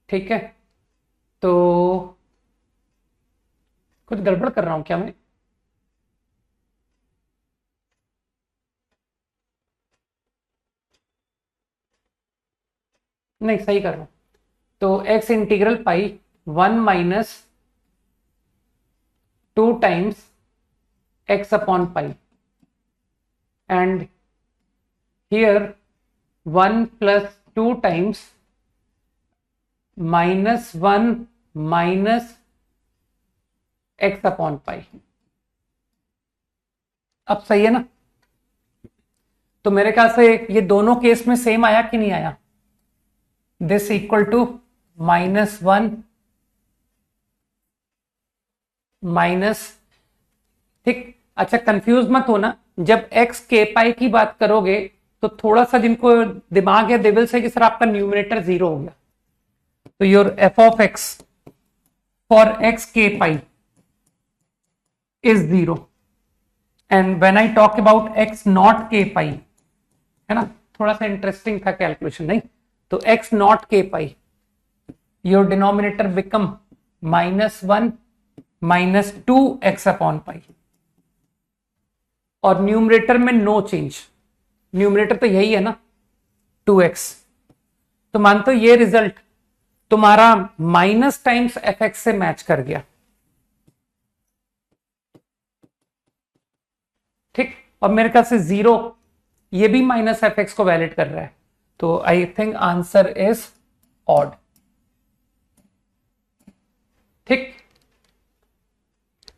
ठीक है, तो कुछ गड़बड़ कर रहा हूं क्या मैं? नहीं, सही कर रहा हूं। तो x integral pi 1 minus 2 times x upon pi, and here 1 plus 2 times minus 1 minus x upon pi. अब सही है ना? तो मेरे ख्याल से ये दोनों केस में सेम आया कि नहीं आया? This equal to minus 1 minus, ठीक। अच्छा, कंफ्यूज मत होना, जब x के पाई की बात करोगे तो थोड़ा सा जिनको दिमाग है दे विल से कि सर आपका न्यूमरेटर जीरो हो गया। तो your F of x for x के पाई is 0 and when I talk about x not k pi, है ना, थोड़ा सा इंटरेस्टिंग था कैलकुलेशन, नहीं तो x not k pi, your denominator become -1 -2 x upon pi और न्यूमरेटर में नो चेंज, न्यूमरेटर तो यही है ना 2x, तो मानते हो ये रिजल्ट तुम्हारा माइनस टाइम्स एफ एक्स से मैच कर गया, ठीक, और मेरे ख्याल से 0 ये भी माइनस एफ एक्स को वैलिड कर रहा है, तो I think answer is odd, ठीक।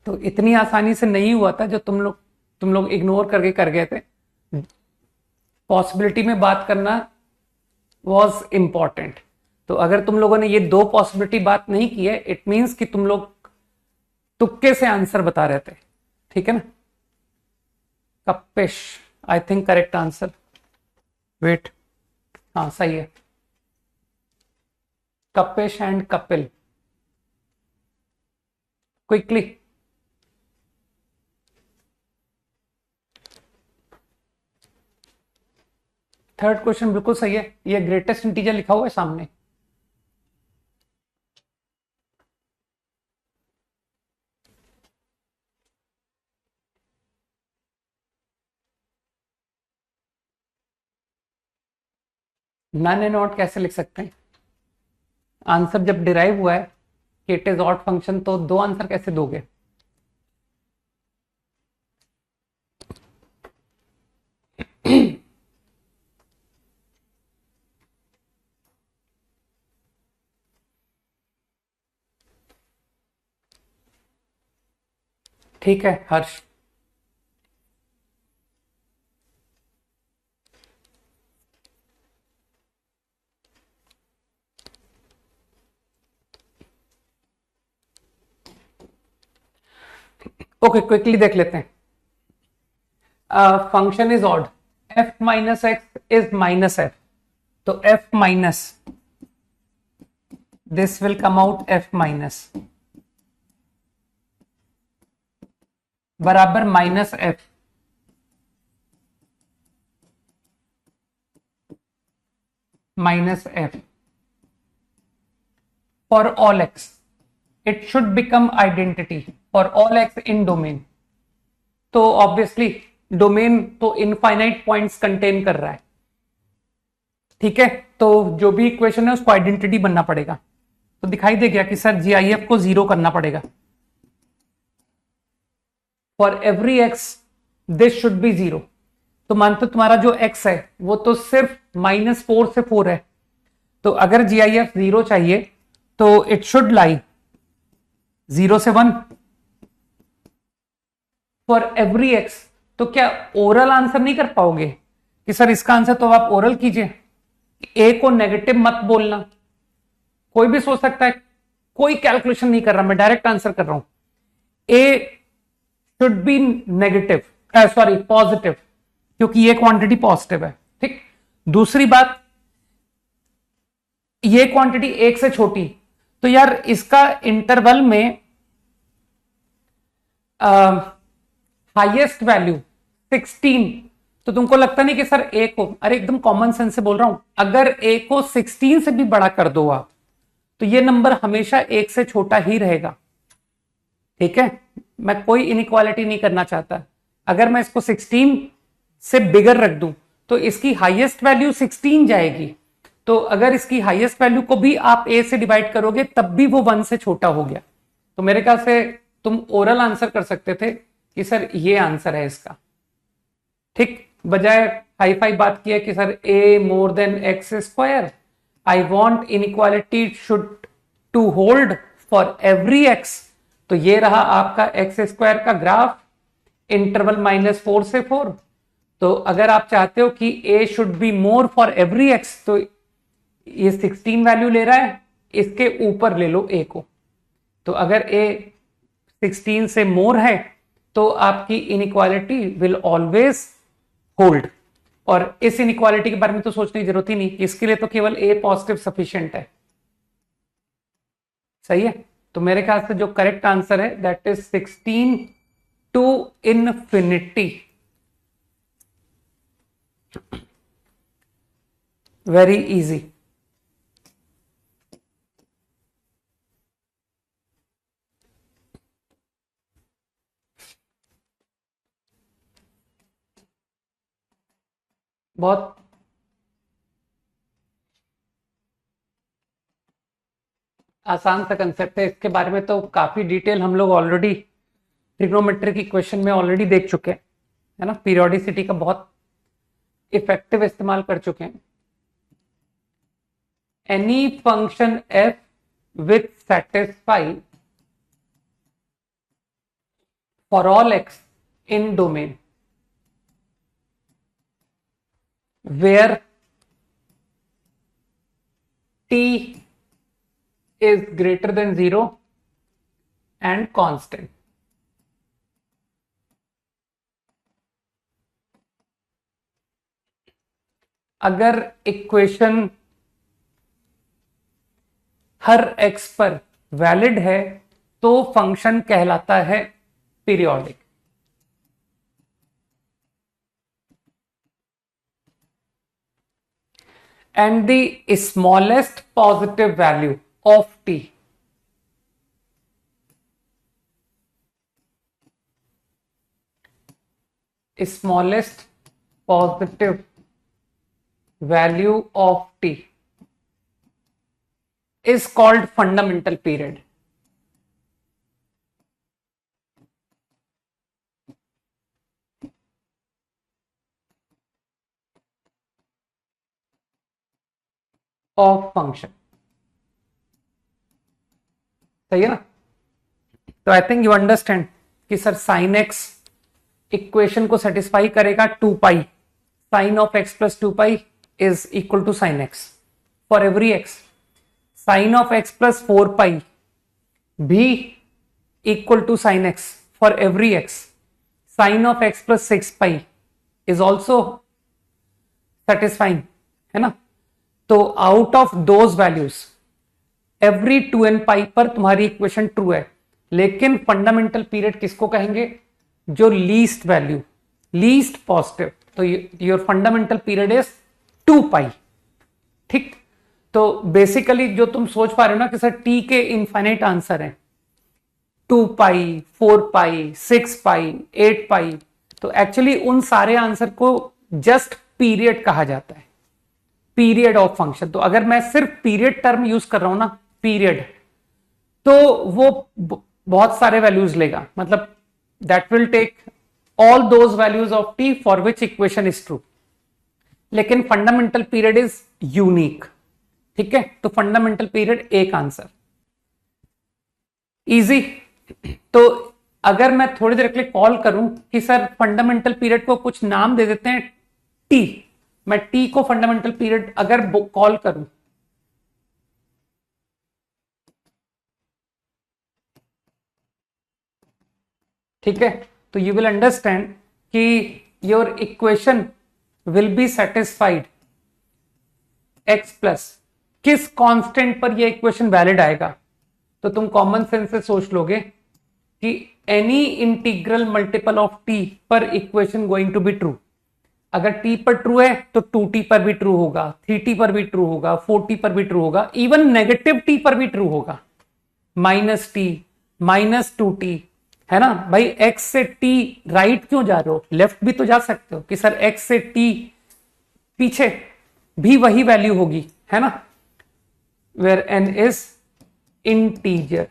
तो इतनी आसानी से नहीं हुआ था जो तुम लोग इग्नोर करके कर गए थे, पॉसिबिलिटी में बात करना वॉज इंपॉर्टेंट। तो अगर तुम लोगों ने ये दो पॉसिबिलिटी बात नहीं की है, इट मींस कि तुम लोग तुक्के से आंसर बता रहे थे, ठीक है ना। Kapish I think correct answer, wait, हाँ सही है, Kapish and Kapil. Quickly third question बिल्कुल सही है, ये ग्रेटेस्ट इंटीजर लिखा हुआ है सामने, नन एंड ऑड कैसे लिख सकते हैं, आंसर जब डिराइव हुआ है कि इट इज ऑड फंक्शन, तो दो आंसर कैसे दोगे। ठीक है हर्ष, ओके क्विकली देख लेते हैं। Function is odd, F minus X is minus F, तो F minus this will come out F minus बराबर minus F minus F for all X, it should become identity for all X in domain, तो obviously domain तो infinite points contain कर रहा है, ठीक है, तो जो भी इक्वेशन है उसको आइडेंटिटी बनना पड़ेगा, तो दिखाई दे गया कि सर जीआईएफ को 0 करना पड़ेगा, for every x this should be 0, तो मानते तुम्हारा जो x है वो तो सिर्फ -4 से 4 है, तो अगर जीआईएफ 0 चाहिए तो इट शुड लाई 0 से 1 फॉर एवरी एक्स, तो क्या ओरल आंसर नहीं कर पाओगे कि सर इसका आंसर तो आप ओरल कीजिए, ए को नेगेटिव मत बोलना, कोई भी सोच सकता है, कोई कैलकुलेशन नहीं कर रहा, मैं डायरेक्ट आंसर कर रहा हूं, A should be negative, sorry positive, क्योंकि ये क्वांटिटी पॉजिटिव है, ठीक। दूसरी बात, ये क्वांटिटी 1 से छोटी, तो यार इसका इंटरवल में हाईएस्ट वैल्यू 16, तो तुमको लगता नहीं कि सर ए को, अरे एकदम कॉमन सेंस से बोल रहा हूं, अगर ए को 16 से भी बड़ा कर दो आप, तो ये नंबर हमेशा 1 से छोटा ही रहेगा, ठीक है, मैं कोई इनइक्वालिटी नहीं करना चाहता, अगर मैं इसको 16 से बिगर रख दूं तो इसकी हाईएस्ट वैल्यू 16 जाएगी, तो अगर इसकी हाईएस्ट वैल्यू को भी आप ए से डिवाइड करोगे तब भी वो 1 से छोटा हो गया, तो मेरे ख्याल से तुम ओरल आंसर कर सकते थे कि सर ये आंसर है इसका, ठीक, बजाय हाई फाई बात की है कि sir A more than X square, I want inequality should to hold for every X, तो ये रहा आपका एक्स स्क्वायर का ग्राफ, इंटरवल -4 से 4, तो अगर आप चाहते हो कि A should be more for every X, तो ये 16 वैल्यू ले रहा है, इसके ऊपर ले लो ए को, तो अगर ए 16 से मोर है तो आपकी इनइक्वालिटी विल ऑलवेज होल्ड, और इस इनइक्वालिटी के बारे में तो सोचने की जरूरत ही नहीं, इसके लिए तो केवल ए पॉजिटिव सफिशिएंट है, सही है, तो मेरे ख्याल से जो करेक्ट आंसर है that is 16 to infinity, very easy. बहुत आसान सा कंसेप्ट है, इसके बारे में तो काफी डिटेल हम लोग ऑलरेडी ट्रिग्नोमेट्री की क्वेश्चन में ऑलरेडी देख चुके हैं, है ना। पीरियोडिसिटी का बहुत इफेक्टिव इस्तेमाल कर चुके हैं। Any function F with satisfy for all X in domain where t is greater than 0 and constant. अगर इक्वेशन हर x पर वैलिड है तो फंक्शन कहलाता है periodic. And the smallest positive value of t smallest positive value of t is called fundamental period. Of function, सही है ना। तो आई थिंक यू अंडरस्टैंड कि सर साइन एक्स इक्वेशन को सेटिस्फाई करेगा 2 pi, sine of x plus 2 pi is equal to sine X for every X. Sine of x plus 4 pi भी equal to sine X for every X. Sine of x plus 6 pi is also satisfying, है ना। तो out of those values every 2n पाई पर तुम्हारी equation true है। लेकिन fundamental period किसको कहेंगे? जो लीस्ट वैल्यू, लीस्ट पॉजिटिव। तो योर फंडामेंटल पीरियड इज 2 पाई, ठीक। तो बेसिकली जो तुम सोच पा रहे हो ना कि सर टी के इनफाइनाइट आंसर है 2 पाई, 4 पाई, 6 पाई, 8 पाई, तो एक्चुअली उन सारे आंसर को जस्ट पीरियड कहा जाता है, पीरियड ऑफ फंक्शन। तो अगर मैं सिर्फ पीरियड टर्म यूज कर रहा हूं ना, पीरियड, तो वो बहुत सारे वैल्यूज लेगा, मतलब that will take all those values of t for which equation is true. लेकिन फंडामेंटल पीरियड इज यूनिक, ठीक है। तो फंडामेंटल पीरियड एक आंसर, इजी। तो अगर मैं थोड़ी देर के लिए कॉल करूं कि सर फंडामेंटल पीरियड को कुछ नाम दे देते हैं टी, मैं टी को फंडामेंटल पीरियड अगर कॉल करूं, ठीक है, तो यू विल अंडरस्टैंड कि your equation will be satisfied x plus किस कांस्टेंट पर यह इक्वेशन वैलिड आएगा। तो तुम कॉमन सेंस से सोच लोगे कि any integral multiple of T पर equation going to be true. अगर t पर ट्रू है तो 2t पर भी ट्रू होगा, 3t पर भी ट्रू होगा, 4t पर भी ट्रू होगा, इवन नेगेटिव t पर भी ट्रू होगा, -t, -2t, है ना भाई। x से t राइट क्यों जा रहे हो, लेफ्ट भी तो जा सकते हो कि सर x से t पीछे भी वही वैल्यू होगी, है ना, where n is integer.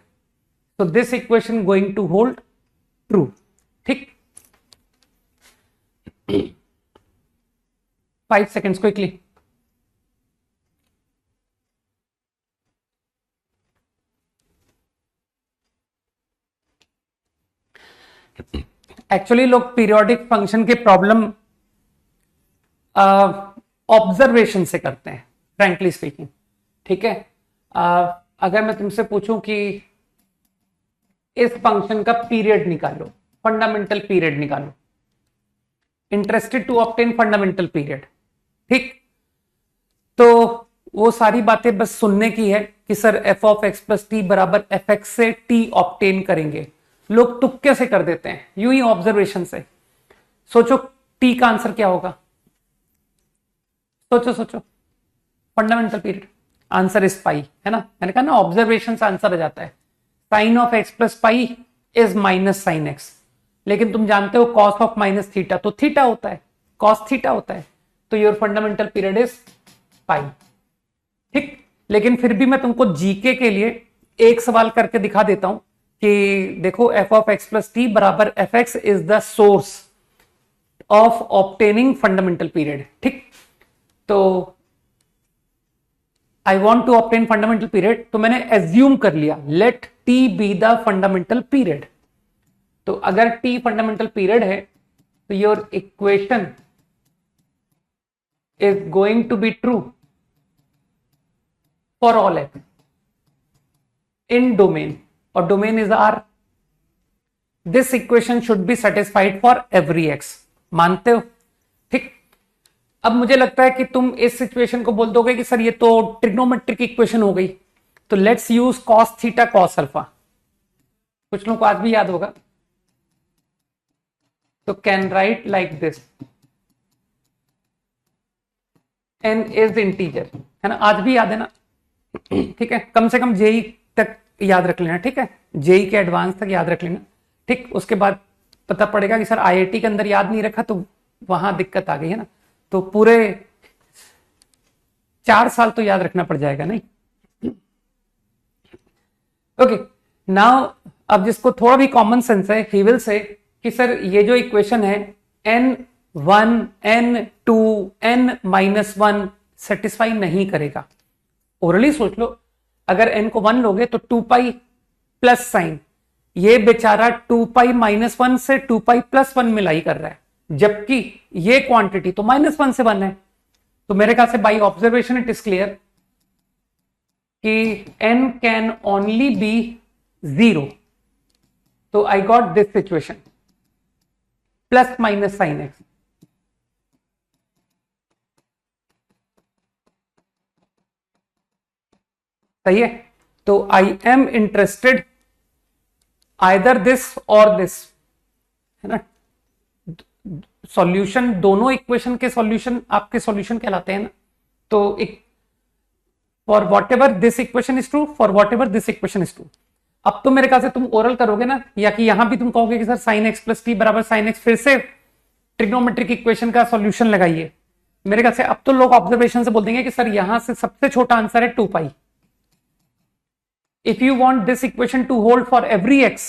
so this equation going to hold true, ठीक। 5 seconds quickly. एक्चुअली लोग पीरियोडिक फंक्शन के प्रॉब्लम ऑब्जर्वेशन से करते हैं, फ्रैंकली स्पीकिंग, ठीक है। अगर मैं तुमसे पूछूं कि इस फंक्शन का पीरियड निकालो, फंडामेंटल पीरियड निकालो, interested to obtain fundamental period, ठीक। तो वो सारी बातें बस सुनने की है कि sir F of x plus T बराबर एफ एक्स से टी ऑब्टेन करेंगे। लोग तुक्के से कर देते हैं, यूं ही ऑब्जर्वेशन से। सोचो टी का आंसर क्या होगा, सोचो सोचो। फंडामेंटल पीरियड आंसर इज पाई, है ना, मैंने कहा ना ऑब्जर्वेशन से आंसर आ जाता है। Sine of x plus pi is minus sine x, लेकिन तुम जानते हो कॉस ऑफ माइनस थीटा तो थीटा होता है, कॉस थीटा होता है, तो your fundamental period is pi. ठीक, लेकिन फिर भी मैं तुमको जीके के लिए एक सवाल करके दिखा देता हूं कि देखो F of x plus T बराबर F X is the source of obtaining fundamental period. ठीक, तो I want to obtain fundamental period, तो मैंने एज्यूम कर लिया let T be the fundamental period. तो अगर टी फंडामेंटल पीरियड है तो your equation is going to be true for all X in domain, और domain is R. This equation should be satisfied for every X, मानते हो? ठीक, अब मुझे लगता है कि तुम इस सिचुएशन को बोल दोगे कि सर ये तो ट्रिग्नोमेट्रिक इक्वेशन हो गई, तो let's use cos theta cos alpha. कुछ लोगों को आज भी याद होगा, तो can write like this, n is integer, है ना, आज भी याद है ना? ठीक है, कम से कम जेई तक याद रख लेना, ठीक है, जेई के एडवांस तक याद रख लेना। ठीक, उसके बाद पता पड़ेगा कि सर आईआईटी के अंदर याद नहीं रखा तो वहां दिक्कत आ गई, है ना, तो पूरे 4 साल तो याद रखना पड़ जाएगा नहीं। ओके, नाउ अब जिसको थोड़ा भी कॉमन सेंस है ही विल से कि सर ये जो इक्वेशन है n1 n2 n-1 सेटिस्फाई नहीं करेगा। ओरली सोच लो, अगर n को 1 लोगे तो 2 पाई प्लस साइन, ये बेचारा 2 पाई -1 से 2 पाई प्लस 1 मिलाई कर रहा है, जबकि ये क्वांटिटी तो -1 से 1 है। तो मेरे ख्याल से by observation it is clear कि n कैन ओनली बी 0। तो I got this situation plus minus sine x. सही है, तो I am interested either this और दिस, है ना, सॉल्यूशन दोनों इक्वेशन के सॉल्यूशन आपके सॉल्यूशन कहलाते हैं ना। तो एक for what ever this equation is true, for what ever this equation is true. अब तो मेरे ख्याल से तुम ओरल करोगे ना, या कि यहां भी तुम कहोगे कि sir sine x plus T बराबर साइन एक्स, फिर से ट्रिग्नोमेट्रिक इक्वेशन का सॉल्यूशन लगाइए। मेरे ख्याल से अब तो लोग ऑब्जर्वेशन से बोल देंगे कि सर यहां से सबसे छोटा आंसर है 2 पाई। If you want this equation to hold for every x,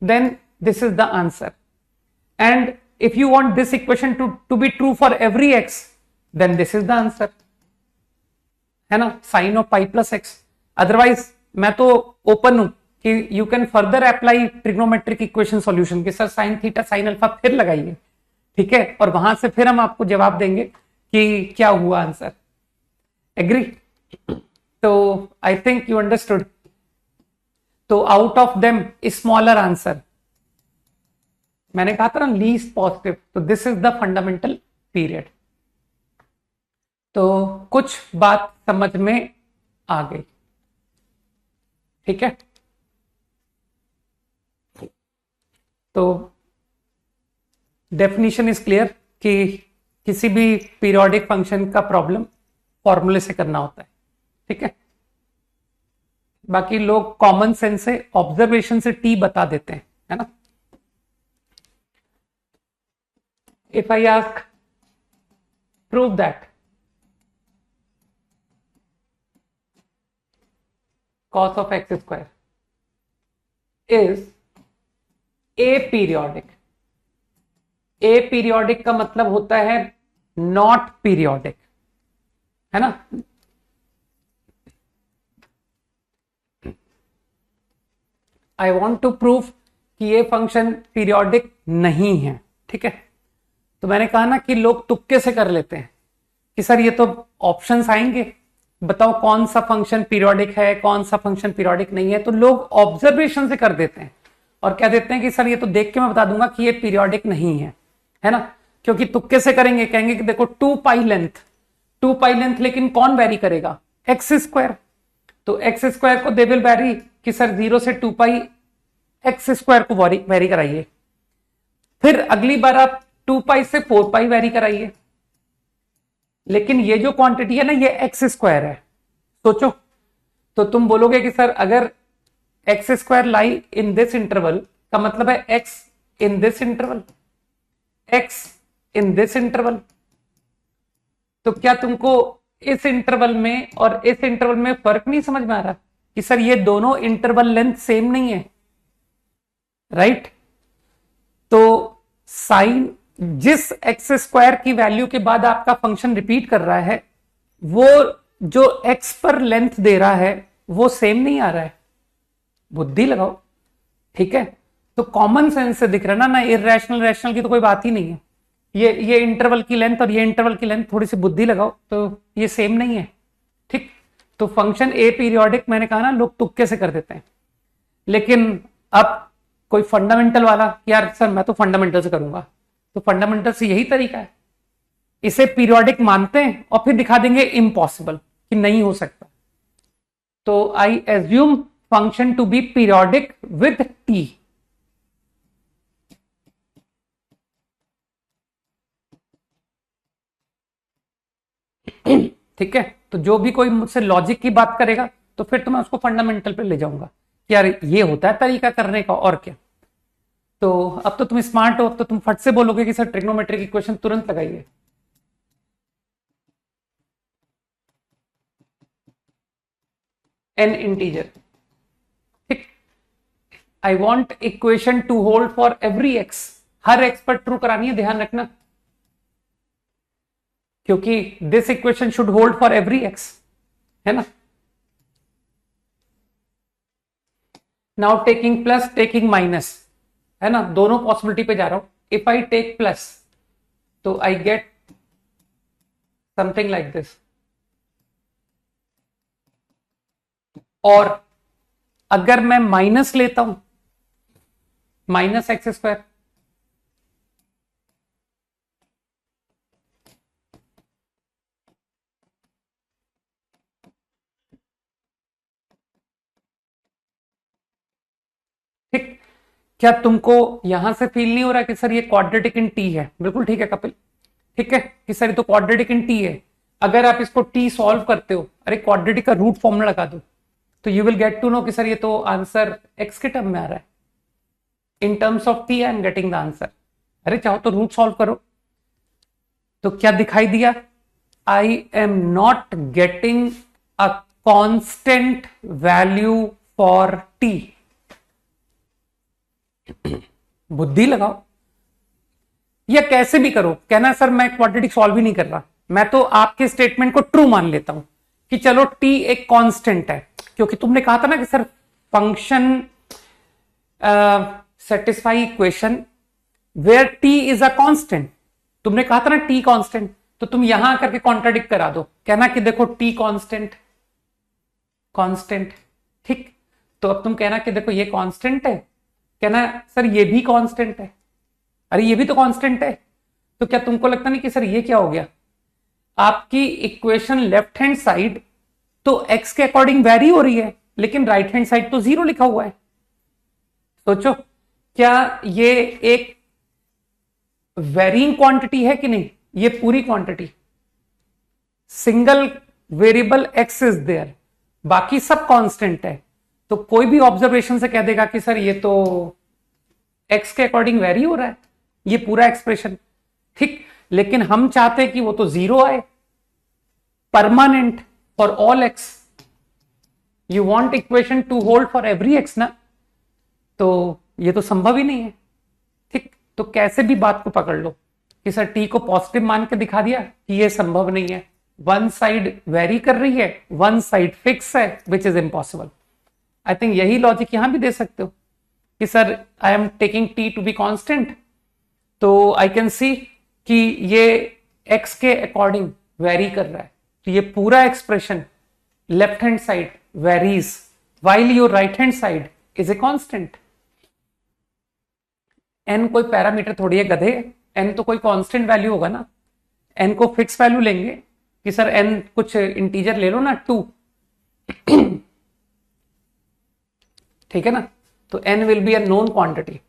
then this is the answer. And if you want this equation to be true for every x, then this is the answer. है ना, sin of pi plus x. Otherwise, मैं तो open हूं कि you can further apply trigonometric equation solution कि sir sin theta sin alpha फिर लगाइए, ठीक है, और वहां से फिर हम आपको जवाब देंगे कि क्या हुआ आंसर। एग्री? तो आई थिंक यू अंडरस्टूड। तो out of them smaller answer, मैंने कहा था ना लीस्ट पॉजिटिव, तो this is the fundamental period. तो कुछ बात समझ में आ गई, ठीक है। तो डेफिनेशन इज क्लियर कि किसी भी पीरियोडिक फंक्शन का प्रॉब्लम फॉर्मूले से करना होता है, ठीक है। बाकी लोग कॉमन सेंस से ऑब्जर्वेशन से टी बता देते हैं, है ना। If I ask prove that cos of x square is aperiodic, aperiodic का मतलब होता है नॉट पीरियोडिक, है ना। आई वॉन्ट टू प्रूव कि ये फंक्शन पीरियोडिक नहीं है, ठीक है। तो मैंने कहा ना कि लोग तुक्के से कर लेते हैं कि सर ये तो ऑप्शंस आएंगे, बताओ कौन सा फंक्शन पीरियोडिक है, कौन सा फंक्शन पीरियोडिक नहीं है। तो लोग ऑब्जर्वेशन से कर देते हैं और क्या देते हैं कि सर ये तो देख के मैं बता दूंगा कि ये पीरियोडिक नहीं है ना। क्योंकि तुक्के से करेंगे, कहेंगे कि देखो 2 पाई लेंथ, लेकिन कौन वेरी करेगा? X square. तो एक्स स्क्वायर को दे विल वेरी कि सर 0 से 2 पाई एक्स स्क्वायर को वेरी कराइए, फिर अगली बार आप 2 पाई से 4 पाई वेरी कराइए, लेकिन ये जो क्वांटिटी है ना ये एक्स स्क्वायर है। सोचो, तो तुम बोलोगे कि सर अगर x square lie in this interval का मतलब है x in this interval, x in this interval, तो क्या तुमको इस इंटरवल में और इस इंटरवल में फर्क नहीं समझ में आ रहा कि सर ये दोनों इंटरवल लेंथ सेम नहीं है, राइट? तो साइन जिस एक्स स्क्वायर की वैल्यू के बाद आपका फंक्शन रिपीट कर रहा है, वो जो एक्स पर लेंथ दे रहा है वो सेम नहीं आ रहा है। बुद्धि लगाओ, ठीक है? तो कॉमन सेंस से दिख रहा ना, इरेशनल रैशनल की तो कोई बात ही नहीं है। ये इंटरवल की लेंथ और ये इंटरवल की लेंथ, थोड़ी सी बुद्धि लगाओ तो ये सेम नहीं है, ठीक? तो फंक्शन ए पीरियोडिक, मैंने कहा ना लोग तुक्के से कर देते हैं, लेकिन अब कोई फंडामेंटल वाला, यार सर मैं तो फंडामेंटल से करूंगा, तो फंडामेंटल से यही तरीका है, इसे पीरियोडिक मानते हैं और फिर दिखा देंगे इम्पॉसिबल कि नहीं हो सकता। तो I assume function to be periodic with t. ठीक है? तो जो भी कोई मुझसे लॉजिक की बात करेगा तो फिर तो मैं उसको फंडामेंटल पे ले जाऊंगा कि यार ये होता है तरीका करने का, और क्या। तो अब तो तुम स्मार्ट हो, तो तुम फट से बोलोगे कि सर ट्रिग्नोमेट्रिक इक्वेशन तुरंत लगाइए। एन इंटीजर, ठीक? I want equation two hold for every x, her x पर ट्रू करानी है, ध्यान रखना, क्योंकि this equation should hold for every x, है ना? Now taking plus taking minus, है ना, दोनों पॉसिबिलिटी पे जा रहा हूं। इफ आई टेक प्लस तो I get something like this, और अगर मैं माइनस लेता हूं, माइनस एक्स स्क्वायर, ठीक? क्या तुमको यहां से फील नहीं हो रहा कि सर ये क्वाड्रेटिक इन टी है? बिल्कुल ठीक है कपिल, ठीक है कि सर ये तो क्वाड्रेटिक इन टी है। अगर आप इसको टी सॉल्व करते हो, अरे क्वाड्रेटिक का रूट फॉर्मूला लगा दो, तो you will get to know कि सर ये तो आंसर एक्स के टर्म में आ रहा है, in terms of T I am getting the answer. अरे चाहो तो रूट सॉल्व करो, तो क्या दिखाई दिया? I am not getting a constant value for T. बुद्धि लगाओ, या कैसे भी करो, कहना सर मैं क्वाड्रेटिक सॉल्व ही नहीं कर रहा, मैं तो आपके स्टेटमेंट को ट्रू मान लेता हूं कि चलो टी एक कांस्टेंट है, क्योंकि तुमने कहा था ना कि sir function satisfy equation where t is a constant, तुमने कहा था ना टी कांस्टेंट, तो तुम यहां करके कॉन्ट्राडिक्ट करा दो, कहना कि देखो टी कांस्टेंट, कांस्टेंट, ठीक? तो अब तुम कहना कि देखो ये कांस्टेंट है, कहना सर ये भी कांस्टेंट है, अरे ये भी तो कांस्टेंट है। तो क्या तुमको लगता नहीं कि सर ये क्या हो गया, आपकी इक्वेशन लेफ्ट हैंड साइड तो एक्स के अकॉर्डिंग वेरी हो रही है, लेकिन राइट हैंड साइड तो 0 लिखा हुआ है। सोचो, क्या ये एक वेरिंग क्वांटिटी है कि नहीं? ये पूरी quantity, single variable x is there, बाकी सब कांस्टेंट है, तो कोई भी ऑब्जर्वेशन से कह देगा कि सर ये तो एक्स के अकॉर्डिंग वेरी हो रहा है, ये पूरा एक्सप्रेशन, ठीक? लेकिन हम चाहते हैं कि वो तो 0 आए, permanent for all x. You want equation two hold for every x ना, तो ये तो संभव ही नहीं है, ठीक? तो कैसे भी बात को पकड़ लो कि सर टी को पॉजिटिव मान के दिखा दिया कि ये संभव नहीं है, वन साइड वेरी कर रही है, वन साइड फिक्स है, which is impossible. I think यही लॉजिक यहां भी दे सकते हो कि sir I am taking t to be constant, तो आई कैन सी कि ये एक्स के अकॉर्डिंग वेरी कर रहा है, तो ये पूरा expression left hand side varies while your right hand side is a constant. N कोई पैरामीटर थोड़ी है गधे, एन तो कोई कांस्टेंट वैल्यू होगा ना, एन को फिक्स वैल्यू लेंगे कि सर एन कुछ इंटीजर ले लो ना 2, ठीक है ना? तो n will be a known quantity.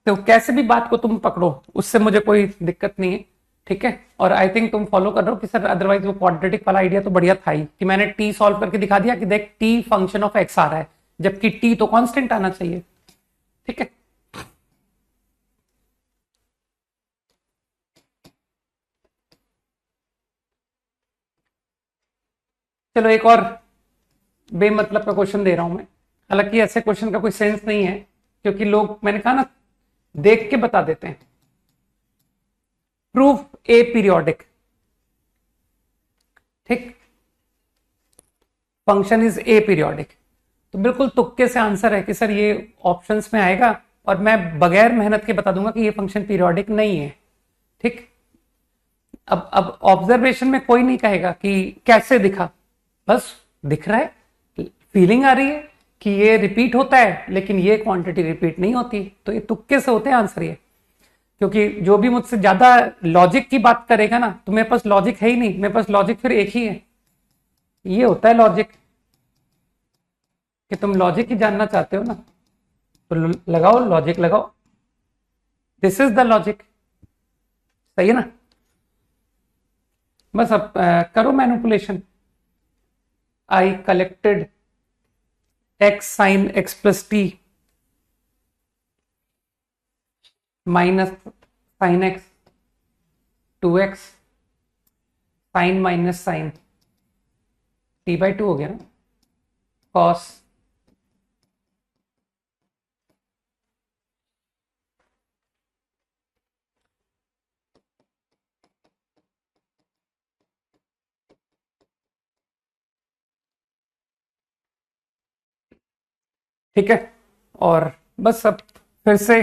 तो कैसे भी बात को तुम पकड़ो, उससे मुझे कोई दिक्कत नहीं है, ठीक है। और आई थिंक तुम फॉलो कर रहे हो कि सर अदरवाइज वो क्वाड्रेटिक वाला आइडिया तो बढ़िया था ही, कि मैंने टी सॉल्व करके दिखा दिया कि देख टी फंक्शन ऑफ एक्स आ रहा है, जबकि टी तो कांस्टेंट आना चाहिए, ठीक है। चलो एक और बेमतलब का क्वेश्चन दे रहा हूं मैं, हालांकि ऐसे क्वेश्चन का कोई सेंस नहीं है, क्योंकि लोग, मैंने कहा ना, देख के बता देते हैं। प्रूफ ए पीरियोडिक, ठीक, फंक्शन इज ए पीरियोडिक। तो बिल्कुल तुक्के से आंसर है कि सर ये ऑप्शंस में आएगा, और मैं बगैर मेहनत के बता दूंगा कि ये फंक्शन पीरियोडिक नहीं है, ठीक। अब ऑब्जर्वेशन में कोई नहीं कहेगा कि कैसे दिखा, बस दिख रहा है, फीलिंग आ रही है कि ये रिपीट होता है, लेकिन ये क्वांटिटी रिपीट नहीं होती। तो ये तुक्के से होते हैं आंसर ये, क्योंकि जो भी मुझसे ज्यादा लॉजिक की बात करेगा ना, तो मेरे पास लॉजिक है ही नहीं, मेरे पास लॉजिक फिर एक ही है। ये होता है लॉजिक, कि तुम लॉजिक ही जानना चाहते हो ना, तो लगाओ लॉजिक लगाओ, दिस इज द लॉजिक, सही है ना। बस अब करो manipulation. I collected x sin x plus t minus sin x 2x sin minus sin t by 2 हो गया ना, cos ठीक है। और बस अब फिर से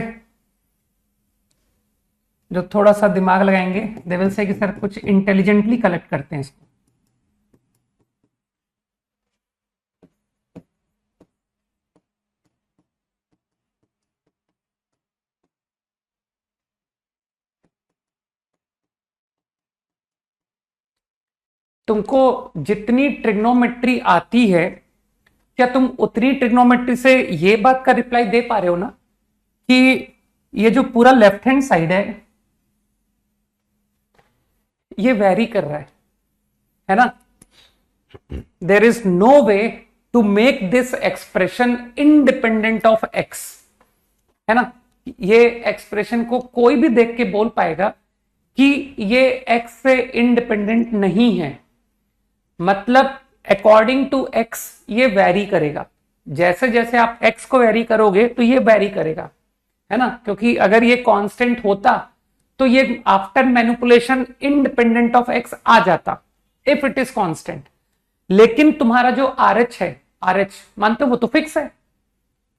जो थोड़ा सा दिमाग लगाएंगे, दे विल से कि सर कुछ इंटेलिजेंटली कलेक्ट करते हैं इसको। तुमको जितनी ट्रिग्नोमेट्री आती है, क्या तुम उतनी ट्रिग्नोमेट्री से ये बात का रिप्लाई दे पा रहे हो ना कि ये जो पूरा लेफ्ट हैंड साइड है ये वेरी कर रहा है ना। There is no way to make this expression independent of x, है ना। ये एक्सप्रेशन को कोई भी देख के बोल पाएगा कि ये एक्स से इंडिपेंडेंट नहीं है, मतलब अकॉर्डिंग टू एक्स ये वेरी करेगा। जैसे जैसे आप एक्स को वेरी करोगे तो ये वेरी करेगा, है ना, क्योंकि अगर ये कांस्टेंट होता तो ये after manipulation independent of X आ जाता इफ इट इज कांस्टेंट। लेकिन तुम्हारा जो आर एच है, आर एच मानते हो वो तो फिक्स है,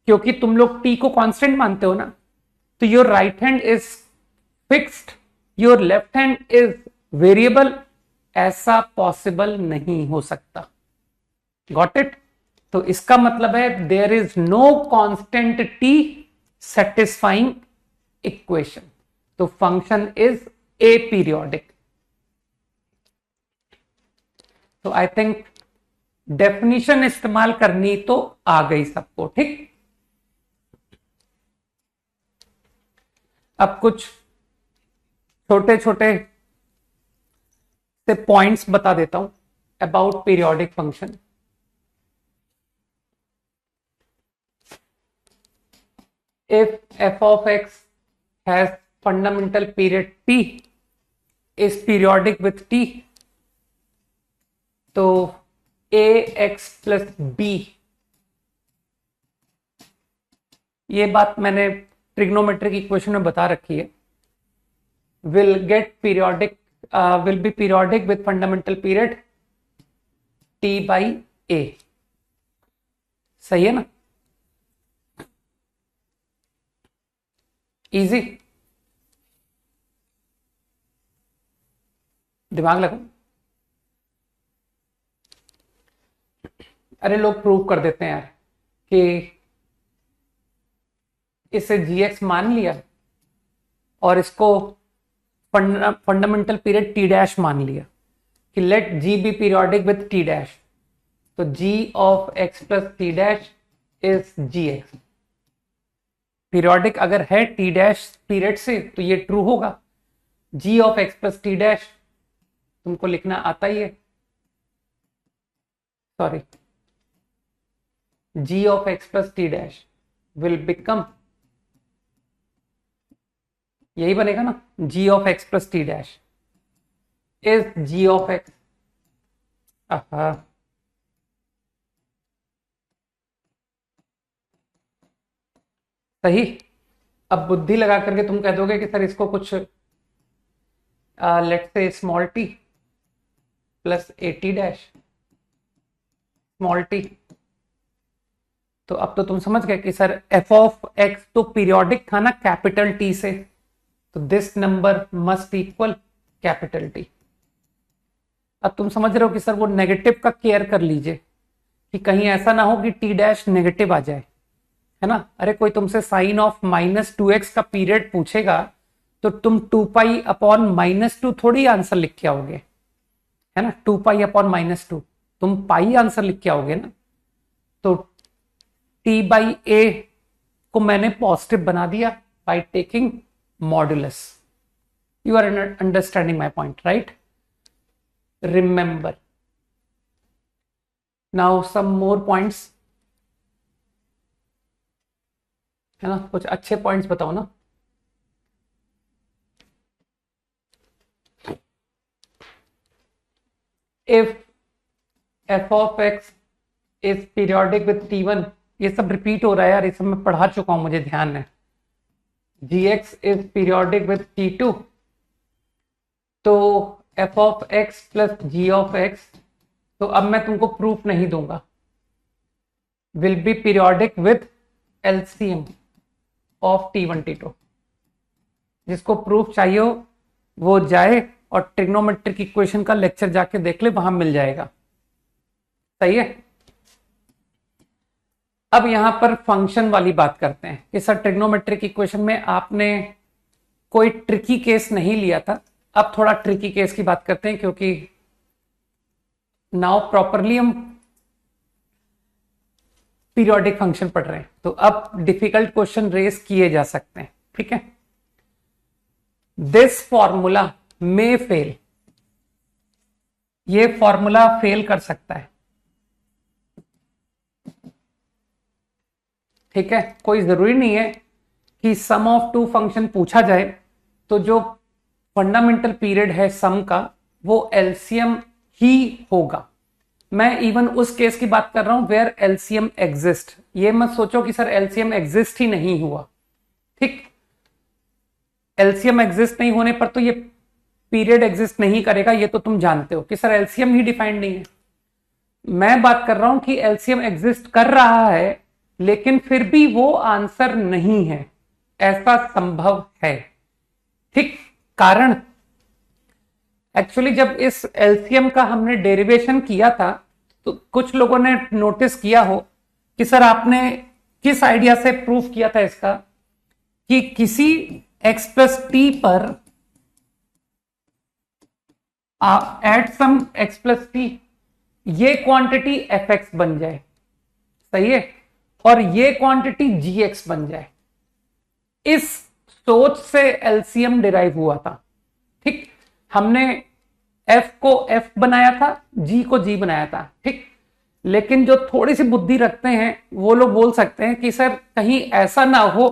क्योंकि तुम लोग टी को कांस्टेंट मानते हो ना। तो your right hand is fixed, your left hand is variable, ऐसा पॉसिबल नहीं हो सकता। Got it. तो इसका मतलब है there is no constant t satisfying equation, तो फंक्शन इज ए पीरियोडिक। तो आई थिंक डेफिनेशन इस्तेमाल करनी तो आ गई सबको, ठीक। अब कुछ छोटे छोटे से पॉइंट्स बता देता हूं about periodic function. If f of x has fundamental period t is periodic with t, तो ax plus b, ये बात मैंने ट्रिग्नोमेट्रिक इक्वेशन में बता रखी है, will get periodic, will be periodic with fundamental period t by a, सही है ना, इजी। दिमाग लगाओ। अरे लोग प्रूव कर देते हैं यार कि इसे gx मान लिया और इसको फंडामेंटल पीरियड t डैश मान लिया कि let g be periodic with t dash, तो g of x plus t dash is gx। Periodic अगर है टी डैश पीरियड से तो ये ट्रू होगा। g of x plus t dash तुमको लिखना आता ही है, sorry, g of x plus t dash will become, यही बनेगा ना, g of x plus t dash is g of x। सही। अब बुद्धि लगा करके तुम कह दोगे कि सर इसको कुछ let's say small T plus A T dash small T, तो अब तो तुम समझ गए कि सर एफ ऑफ एक्स तो पीरियोडिक था ना कैपिटल टी से, तो this number must equal capital T. अब तुम समझ रहे हो कि सर वो नेगेटिव का केयर कर लीजिए कि कहीं ऐसा ना हो कि टी डैश नेगेटिव आ जाए, है ना। अरे कोई तुमसे साइन ऑफ -2x का पीरियड पूछेगा तो तुम 2 पाई अपॉन -2 थोड़ी आंसर लिख के आओगे, है ना। 2 पाई अपॉन -2 तुम पाई आंसर लिख के आओगे ना। तो t बाई ए को मैंने पॉजिटिव बना दिया by taking modulus. You are understanding my point, right? Remember now some more points, है ना। कुछ अच्छे पॉइंट्स बताओ ना। If f of x is periodic with t1, ये सब रिपीट हो रहा है यार, ये सब मैं पढ़ा चुका हूं, मुझे ध्यान है। gx is periodic with t2, तो f of x plus g of x, तो अब मैं तुमको प्रूफ नहीं दूंगा, will be periodic with LCM of t1 t2। जिसको प्रूफ चाहिए हो वो जाए और ट्रिग्नोमेट्रिक इक्वेशन का लेक्चर जाके देख ले, वहां मिल जाएगा। सही है। अब यहां पर फंक्शन वाली बात करते हैं कि सर ट्रिग्नोमेट्रिक इक्वेशन में आपने कोई ट्रिकी केस नहीं लिया था। अब थोड़ा ट्रिकी केस की बात करते हैं, क्योंकि नाउ प्रॉपरली हम पीरियोडिक फंक्शन पढ़ रहे हैं, तो अब डिफिकल्ट क्वेश्चन रेस किए जा सकते हैं। ठीक है। दिस फॉर्मूला में फेल, ये फॉर्मूला फेल कर सकता है। ठीक है। कोई जरूरी नहीं है कि सम ऑफ टू फंक्शन पूछा जाए तो जो फंडामेंटल पीरियड है सम का वो एलसीएम ही होगा। मैं इवन उस केस की बात कर रहा हूं वेयर एलसीएम एग्जिस्ट। ये मत सोचो कि सर एलसीएम एग्जिस्ट ही नहीं हुआ। ठीक, एलसीएम एग्जिस्ट नहीं होने पर तो ये पीरियड एग्जिस्ट नहीं करेगा, ये तो तुम जानते हो कि सर एलसीएम ही डिफाइंड नहीं है। मैं बात कर रहा हूं कि एलसीएम एग्जिस्ट कर रहा है लेकिन फिर भी वो आंसर नहीं है, ऐसा संभव है। ठीक, कारण एक्चुअली जब इस एलसीएम का हमने डेरिवेशन किया था तो कुछ लोगों ने नोटिस किया हो कि सर आपने किस आइडिया से प्रूफ किया था इसका, कि किसी x प्लस टी पर at some x plus t ये क्वांटिटी fx बन जाए, सही है, और ये क्वांटिटी gx बन जाए। इस सोच से एलसीएम डिराइव हुआ था। ठीक, हमने f को f बनाया था, g को g बनाया था। ठीक, लेकिन जो थोड़ी सी बुद्धि रखते हैं वो लोग बोल सकते हैं कि सर कहीं ऐसा ना हो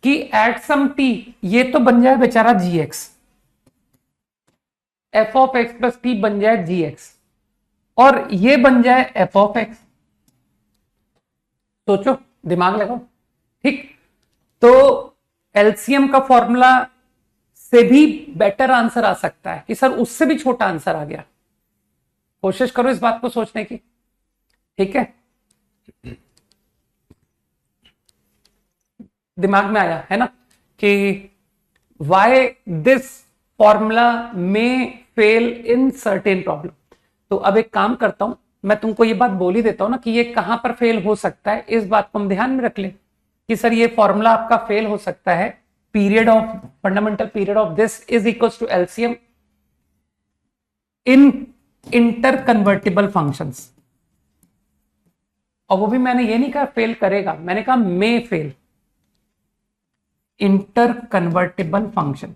कि एट सम t ये तो बन जाए बेचारा gx, f of x plus T बन जाए gx और ये बन जाए f ऑफ x। सोचो, दिमाग लगाओ। ठीक, तो एलसीएम का फॉर्मूला से भी बेटर आंसर आ सकता है कि सर उससे भी छोटा आंसर आ गया। कोशिश करो इस बात को सोचने की। ठीक है, दिमाग में आया है ना कि वाई दिस फॉर्मूला में फेल इन सर्टेन प्रॉब्लम। तो अब एक काम करता हूं, मैं तुमको ये बात बोल ही देता हूं ना कि ये कहां पर फेल हो सकता है। इस बात को हम ध्यान में रख ले कि सर ये फॉर्मूला आपका फेल हो सकता है। Period of fundamental period of this is equals to LCM in inter convertible functions. और वो भी मैंने ये नहीं कहा फेल करेगा, मैंने कहा मे फेल। इंटर कन्वर्टेबल फंक्शन,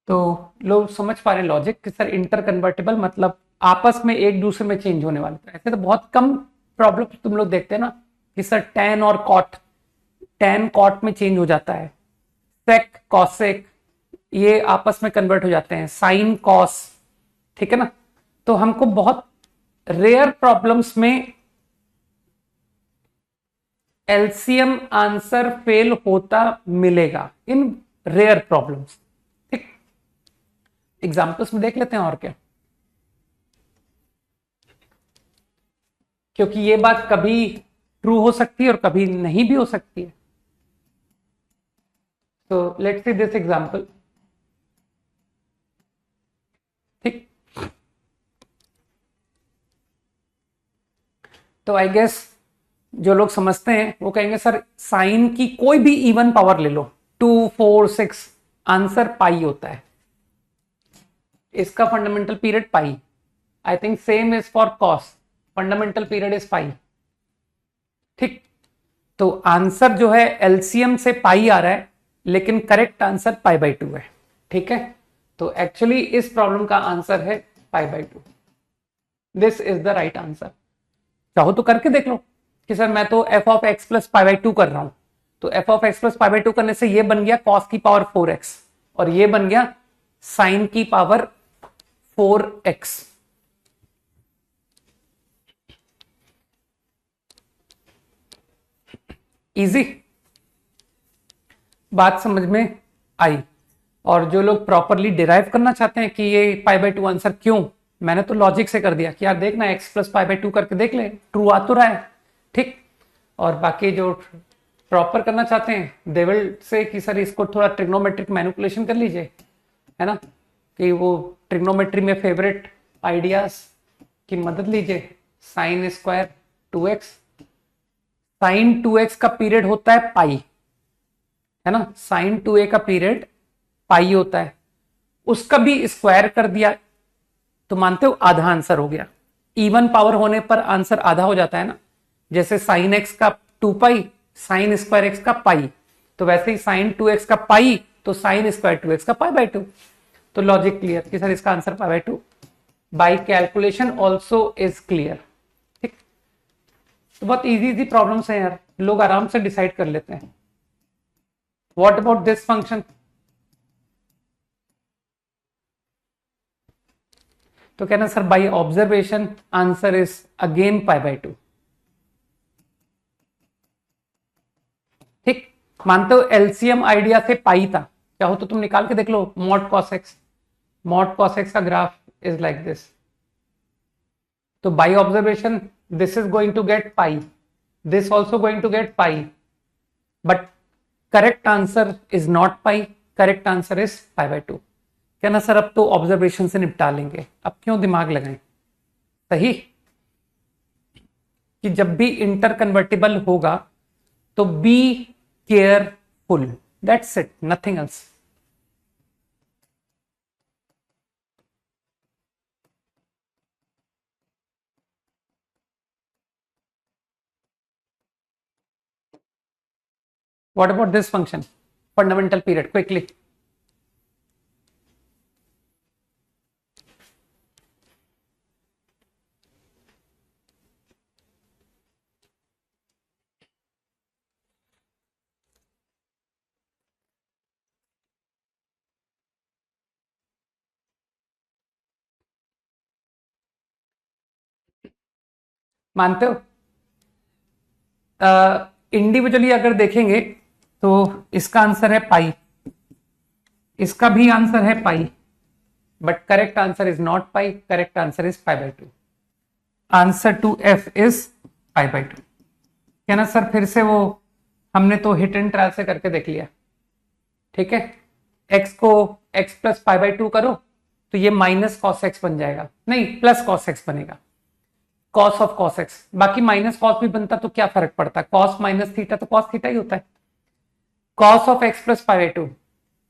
तो लोग समझ पा रहे लॉजिक कि सर इंटर कन्वर्टेबल मतलब आपस में एक दूसरे में चेंज होने वाले। तो ऐसे तो बहुत कम प्रॉब्लम तुम लोग देखते हैं ना कि सर tan और cot, tan cot में चेंज हो जाता है, sec cosec ये आपस में कन्वर्ट हो जाते हैं, sin cos, ठीक है ना। तो हमको बहुत रेयर प्रॉब्लम्स में एलसीएम आंसर फेल होता मिलेगा, इन रेयर प्रॉब्लम्स। ठीक, एग्जाम्पल्स में देख लेते हैं और क्या, क्योंकि ये बात कभी ट्रू हो सकती है और कभी नहीं भी हो सकती है। तो लेट्स सी दिस एग्जाम्पल। ठीक, तो आई गेस जो लोग समझते हैं वो कहेंगे सर साइन की कोई भी इवन पावर ले लो, 2 4 6, आंसर पाई होता है, इसका fundamental period pi. I think same is for cos, fundamental period is pi. ठीक, तो आंसर जो है एलसीएम से पाई आ रहा है, लेकिन करेक्ट आंसर पाई बाई 2 है। ठीक है, तो एक्चुअली इस प्रॉब्लम का आंसर है पाई by 2। This is the right answer. चाहो तो करके देख लो कि सर मैं तो f of x plus pi by 2 कर रहा हूं, तो f of x plus pi by 2 करने से ये बन गया कॉस की पावर 4x और ये बन गया साइन की पावर 4x। इजी, बात समझ में आई। और जो लोग प्रॉपरली डिराइव करना चाहते हैं कि ये पाई बाई 2 आंसर क्यों, मैंने तो लॉजिक से कर दिया कि यार देखना एक्स प्लस पाई बाई 2 करके देख ले, ट्रू आ तो रहा है। ठीक, और बाकी जो प्रॉपर करना चाहते हैं दे विल से कि सर इसको थोड़ा ट्रिग्नोमेट्रिक मैनिपुलेशन कर लीजिए, है ना, कि वो ट्रिग्नोमेट्री में फेवरेट आइडियाज की मदद लीजिए। Sine square 2x, sign 2x का पीरियड होता है पाई, है ना, साइन 2a का पीरियड पाई होता है, उसका भी स्क्वायर कर दिया तो मानते हो आधा आंसर हो गया। इवन पावर होने पर आंसर आधा हो जाता है ना, जैसे साइन एक्स का 2 पाई, साइन स्क्वायर एक्स का पाई, तो वैसे ही साइन 2x का पाई तो साइन स्क्वायर 2x का पाई बाई 2। तो लॉजिक क्लियर कि सर इसका answer pi by 2 by calculation also is clear. ठीक, तो बहुत इजी इजी प्रॉब्लम्स हैं यार, लोग आराम से डिसाइड कर लेते हैं। व्हाट अबाउट दिस फंक्शन, तो कहना sir by observation answer is again pi by 2। ठीक, मानते हो एलसीएम आइडिया से पाई था, चाहो तो तुम निकाल के देख लो mod cos X, mod cos X का ग्राफ इज लाइक दिस। तो by observation this is going to get pi, this also going to get pi, but correct answer is not pi, correct answer is pi by 2। कहना sir अब तो observation से निपटा लेंगे, अब क्यों दिमाग लगाएं। सही, कि जब भी इंटर कन्वर्टिबल होगा तो be careful, that's it, nothing else. What about this function? Fundamental period, quickly. मानते हो इंडिविजुअली अगर देखेंगे तो इसका आंसर है पाई, इसका भी आंसर है pi, but correct answer is not pi, correct answer is pi by 2। Answer to F is pi by 2। कहना सर फिर से वो हमने तो हिट एंड ट्रायल से करके देख लिया। ठीक है, x को x प्लस पाई बाई 2 करो तो ये माइनस कॉस एक्स बन जाएगा, नहीं प्लस कॉस एक्स बनेगा, कॉस ऑफ कॉस एक्स। बाकी माइनस कॉस भी बनता तो क्या फर्क पड़ता, कॉस माइनस थीटा तो कॉस थीटा ही होता है। Cos of x plus pi by 2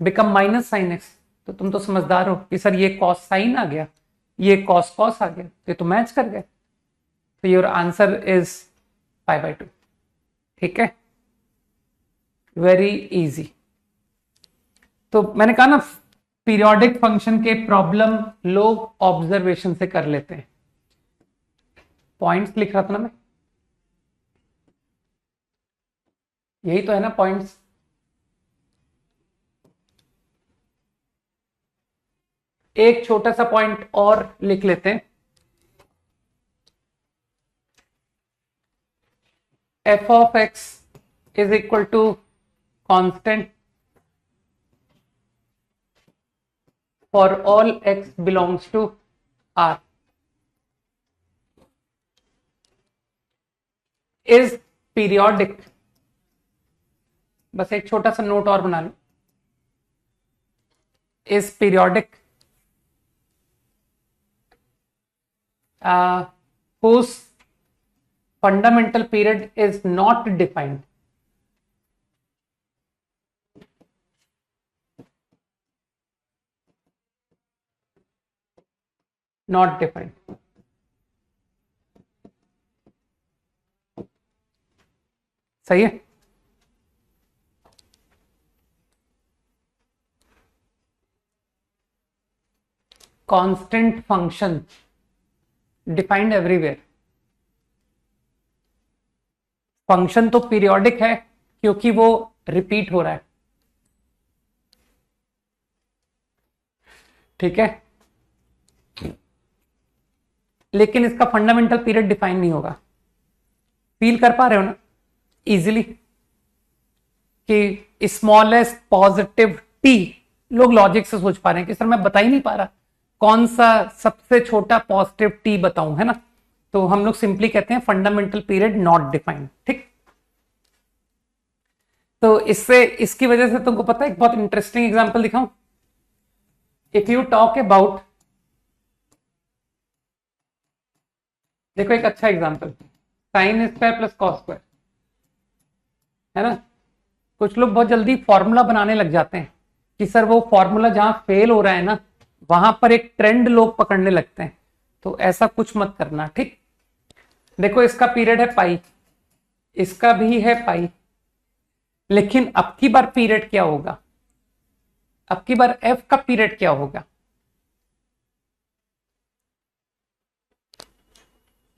become minus sine x, तो तुम तो समझदार हो कि सर ये कॉस साइन आ गया, ये कॉस कॉस आ गया, ये तो मैच कर गए, तो योर आंसर इज 5/2। ठीक है, वेरी इजी। तो मैंने कहा ना, पीरियोडिक फंक्शन के प्रॉब्लम लोग ऑब्जर्वेशन से कर लेते हैं। पॉइंट्स लिख रहा था ना मैं, यही तो है ना पॉइंट्स। एक छोटा सा पॉइंट और लिख लेते हैं, f of x is equal to constant for all x belongs to R is periodic। बस एक छोटा सा नोट और बना लो, is periodic whose fundamental period is not defined। not defined। सही है। Constant function defined everywhere. Function तो periodic है क्योंकि वो रिपीट हो रहा है। ठीक है, लेकिन इसका फंडामेंटल पीरियड डिफाइन नहीं होगा। फील कर पा रहे हो ना इजीली कि स्मॉलेस्ट पॉजिटिव टी, लोग लॉजिक से सोच पा रहे हैं कि सर मैं बता ही नहीं पा रहा कौन सा सबसे छोटा पॉजिटिव टी बताऊं, है ना। तो हम लोग सिंपली कहते हैं फंडामेंटल पीरियड नॉट डिफाइंड। ठीक, तो इससे इसकी वजह से तुमको पता है एक बहुत इंटरेस्टिंग एग्जांपल दिखाऊं। इफ यू टॉक अबाउट, देखो एक अच्छा example, sine square plus cos square, है ना। कुछ लोग बहुत जल्दी फॉर्मूला बनाने लग जाते हैं कि सर वो फॉर्मूला जहां फेल हो रहा है ना, वहां पर एक ट्रेंड लोग पकड़ने लगते हैं। तो ऐसा कुछ मत करना। ठीक, देखो इसका पीरियड है पाई, इसका भी है पाई, लेकिन अब की बार पीरियड क्या होगा, अब की बार एफ का पीरियड क्या होगा,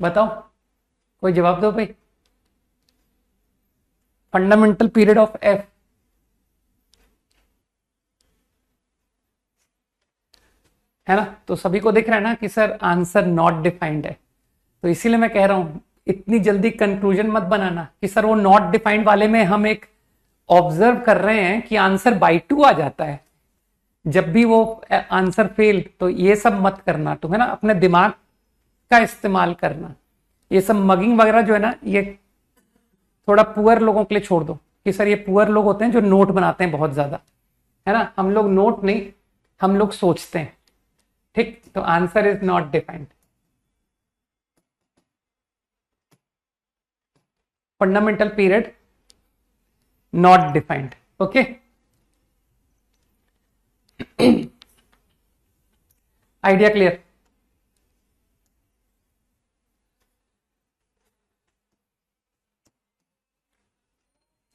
बताओ, कोई जवाब दो भाई। फंडामेंटल पीरियड ऑफ एफ, है ना। तो सभी को दिख रहा है ना कि सर आंसर नॉट डिफाइंड है। तो इसीलिए मैं कह रहा हूं इतनी जल्दी कंक्लूजन मत बनाना कि सर वो नॉट डिफाइंड वाले में हम एक ऑब्जर्व कर रहे हैं कि आंसर बाई 2 आ जाता है, जब भी वो आंसर फेल। तो ये सब मत करना तुम, है ना। अपने दिमाग का इस्तेमाल करना। ये सब मगिंग वगैरह जो है ना, ये थोड़ा पुअर लोगों के लिए छोड़ दो कि सर ये पुअर लोग होते हैं जो नोट बनाते हैं बहुत ज्यादा, है ना। हम लोग नोट नहीं, हम लोग सोचते हैं। ठीक, तो answer is not defined. Fundamental period not defined. Okay, idea clear.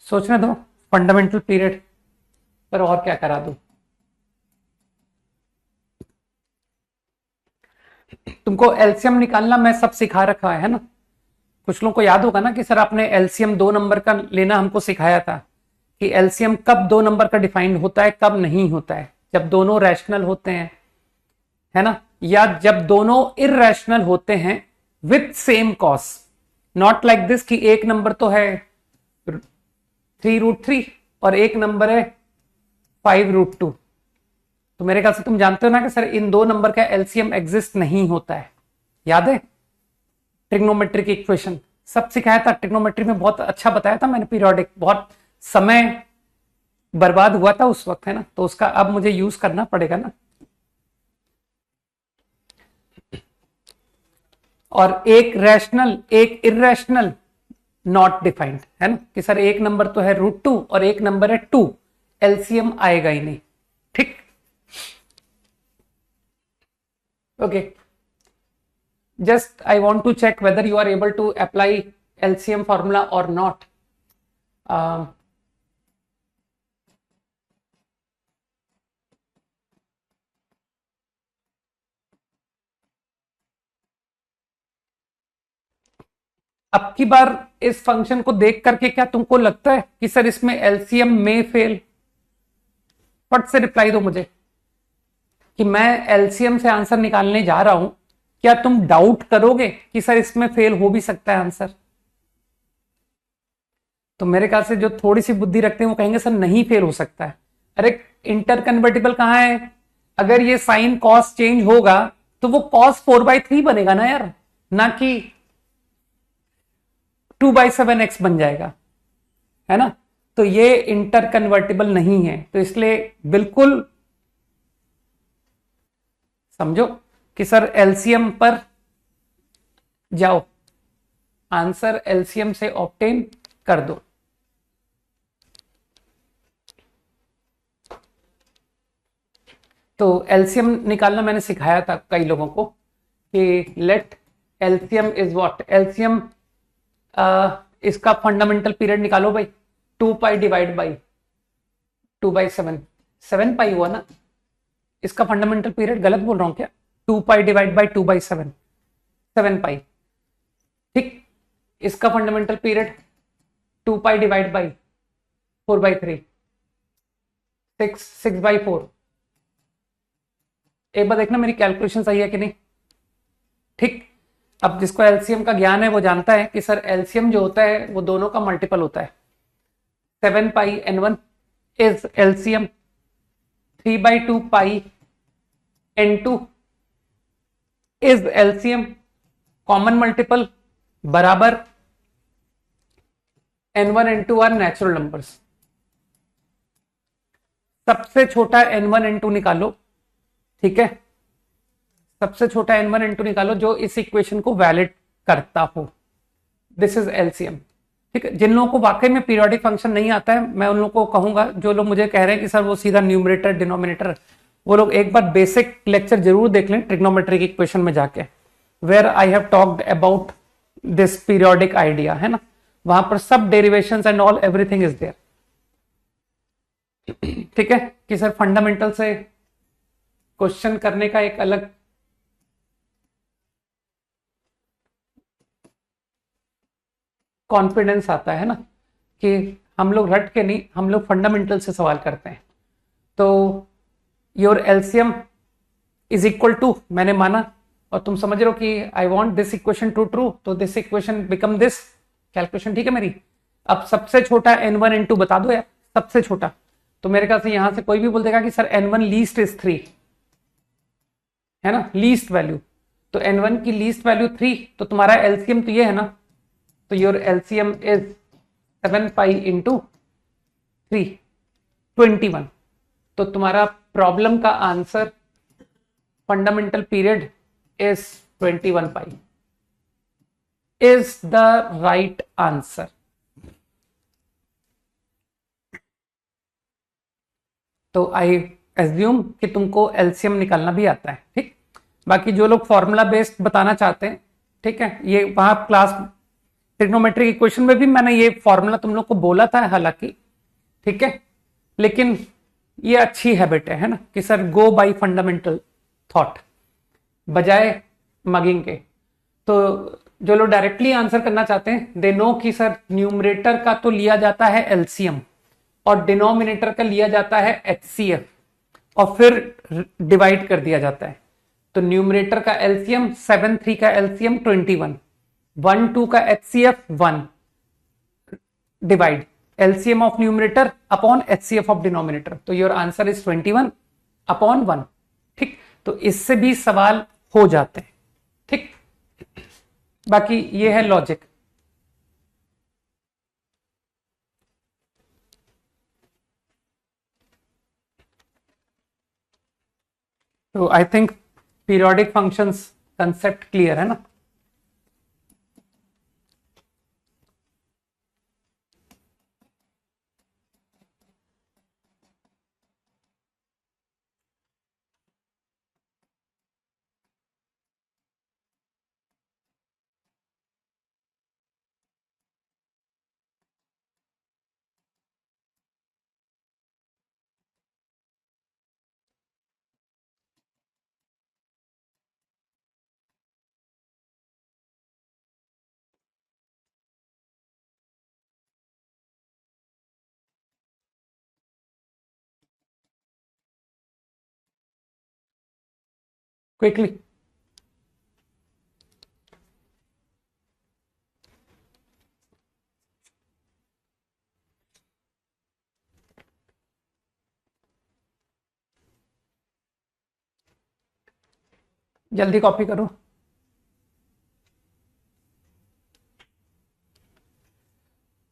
सोचने दो फंडामेंटल पीरियड पर और क्या करा दूं। तुमको एलसीएम निकालना मैं सब सिखा रखा है ना। कुछ लोगों को याद होगा ना कि सर आपने एलसीएम 2 नंबर का लेना हमको सिखाया था कि एलसीएम कब 2 नंबर का डिफाइंड होता है, कब नहीं होता है। जब दोनों रैशनल होते हैं, है ना, या जब दोनों इररेशनल होते हैं with same cos. Not like this कि एक नंबर तो है 3√3 और एक नंबर है 5√2। तो मेरे ख्याल से तुम जानते हो ना कि सर इन 2 नंबर का एलसीएम एग्जिस्ट नहीं होता है। याद है ट्रिग्नोमेट्रिक इक्वेशन सब सिखाया था, ट्रिग्नोमेट्री में बहुत अच्छा बताया था मैंने। पीरियोडिक बहुत समय बर्बाद हुआ था उस वक्त, है ना। तो उसका अब मुझे यूज करना पड़ेगा ना। और एक रैशनल एक इररेशनल नॉट डिफाइंड, है ना, कि सर एक नंबर तो है √2 और एक नंबर है 2, एलसीएम आएगा ही नहीं। ठीक, okay. just I want to check whether you are able to apply LCM formula or not. अब की बार इस फंक्शन को देख करके क्या तुमको लगता है कि सर इसमें एलसीएम में फेल? फट से रिप्लाई दो मुझे कि मैं एलसीएम से आंसर निकालने जा रहा हूं, क्या तुम डाउट करोगे कि सर इसमें फेल हो भी सकता है आंसर? तो मेरे ख्याल से जो थोड़ी सी बुद्धि रखते हैं वो कहेंगे सर नहीं फेल हो सकता है। अरे इंटर कन्वर्टिबल कहां है? अगर ये साइन कॉस चेंज होगा तो वो कॉस 4/3 बनेगा ना यार, ना कि 2/7x बन जाएगा, है ना? तो ये इंटर कन्वर्टिबल नहीं है, तो इसलिए बिल्कुल समझो कि सर एलसीएम पर जाओ, आंसर एलसीएम से ऑब्टेन कर दो। तो एलसीएम निकालना मैंने सिखाया था कई लोगों को कि let LCM is what, LCM इसका फंडामेंटल पीरियड निकालो भाई, 2 पाई डिवाइड बाई 2/7, 7 पाई हुआ ना? इसका फंडामेंटल पीरियड गलत बोल रहा हूं क्या? 2 पाई डिवाइड बाई 2/7, 7 पाई। ठीक, इसका fundamental period 2 pi divide by 4/3, 6/4। एक बार देखना मेरी कैलकुलेशन सही है कि नहीं। ठीक, अब जिसको एलसीएम का ज्ञान है वो जानता है कि सर एलसीएम जो होता है वो दोनों का मल्टीपल होता है। 7 पाई n1 is LCM, 3/2 pi n2 is LCM, common multiple बराबर n1 n2 are natural numbers. सबसे छोटा n1 n2 निकालो, ठीक है? सबसे छोटा n1 n2 निकालो जो इस इक्वेशन को वैलिड करता हो। This is LCM. ठीक है, जिन लोगों को वाकई में पीरियोडिक फंक्शन नहीं आता है, मैं उन लोगों को कहूंगा, जो लोग मुझे कह रहे हैं कि सर वो सीधा न्यूमरेटर डिनोमिनेटर, वो लोग एक बार बेसिक लेक्चर जरूर देख लें ट्रिग्नोमेट्रिक इक्वेशन में जाके, where I have talked about this periodic idea, है ना? वहां पर सब derivations and all everything is there. ठीक है कि सर फंडामेंटल से क्वेश्चन करने का एक अलग कॉन्फिडेंस आता है ना, कि हम लोग रट के नहीं, हम लोग फंडामेंटल से सवाल करते हैं। तो your LCM is equal to, मैंने माना और तुम समझ रहे हो कि I want this equation to true, तो this equation become this calculation. ठीक है मेरी? अब सबसे छोटा n1 n2 बता दो यार, सबसे छोटा। तो मेरे ख्याल से यहां से कोई भी बोल देगा कि सर n1 लीस्ट इज 3, है ना? लीस्ट वैल्यू, तो n1 की लीस्ट वैल्यू 3, तो तुम्हारा एलसीएम तो ये है ना, तो your LCM is 7 pi into 3, 21। तो तुम्हारा प्रॉब्लम का answer fundamental period is 21 pi, is the right answer. तो आई एज्यूम कि तुमको एलसीएम निकालना भी आता है। ठीक, बाकी जो लोग फॉर्मूला बेस्ड बताना चाहते हैं, ठीक है, ये वहां क्लास ट्रिग्नोमेट्रिक इक्वेशन में भी मैंने ये फॉर्मूला तुम लोग को बोला था हालांकि, ठीक है, लेकिन ये अच्छी हैबिट है ना, कि सर गो बाय फंडामेंटल थॉट बजाय मगिंग के। तो जो लोग डायरेक्टली आंसर करना चाहते हैं, दे नो कि सर न्यूमरेटर का तो लिया जाता है एलसीएम और डिनोमिनेटर का लिया जाता है एचसीएफ और फिर डिवाइड कर दिया जाता है। तो न्यूमरेटर का एलसीएम 7, 3 का एलसीएम 21, 1, 2 का HCF 1, divide LCM of numerator upon HCF of denominator, तो योर आंसर इज 21 अपॉन 1। ठीक, तो इससे भी सवाल हो जाते हैं। ठीक, बाकी ये है लॉजिक। तो I think periodic functions concept clear है ना? क्विकली। जल्दी कॉपी करो।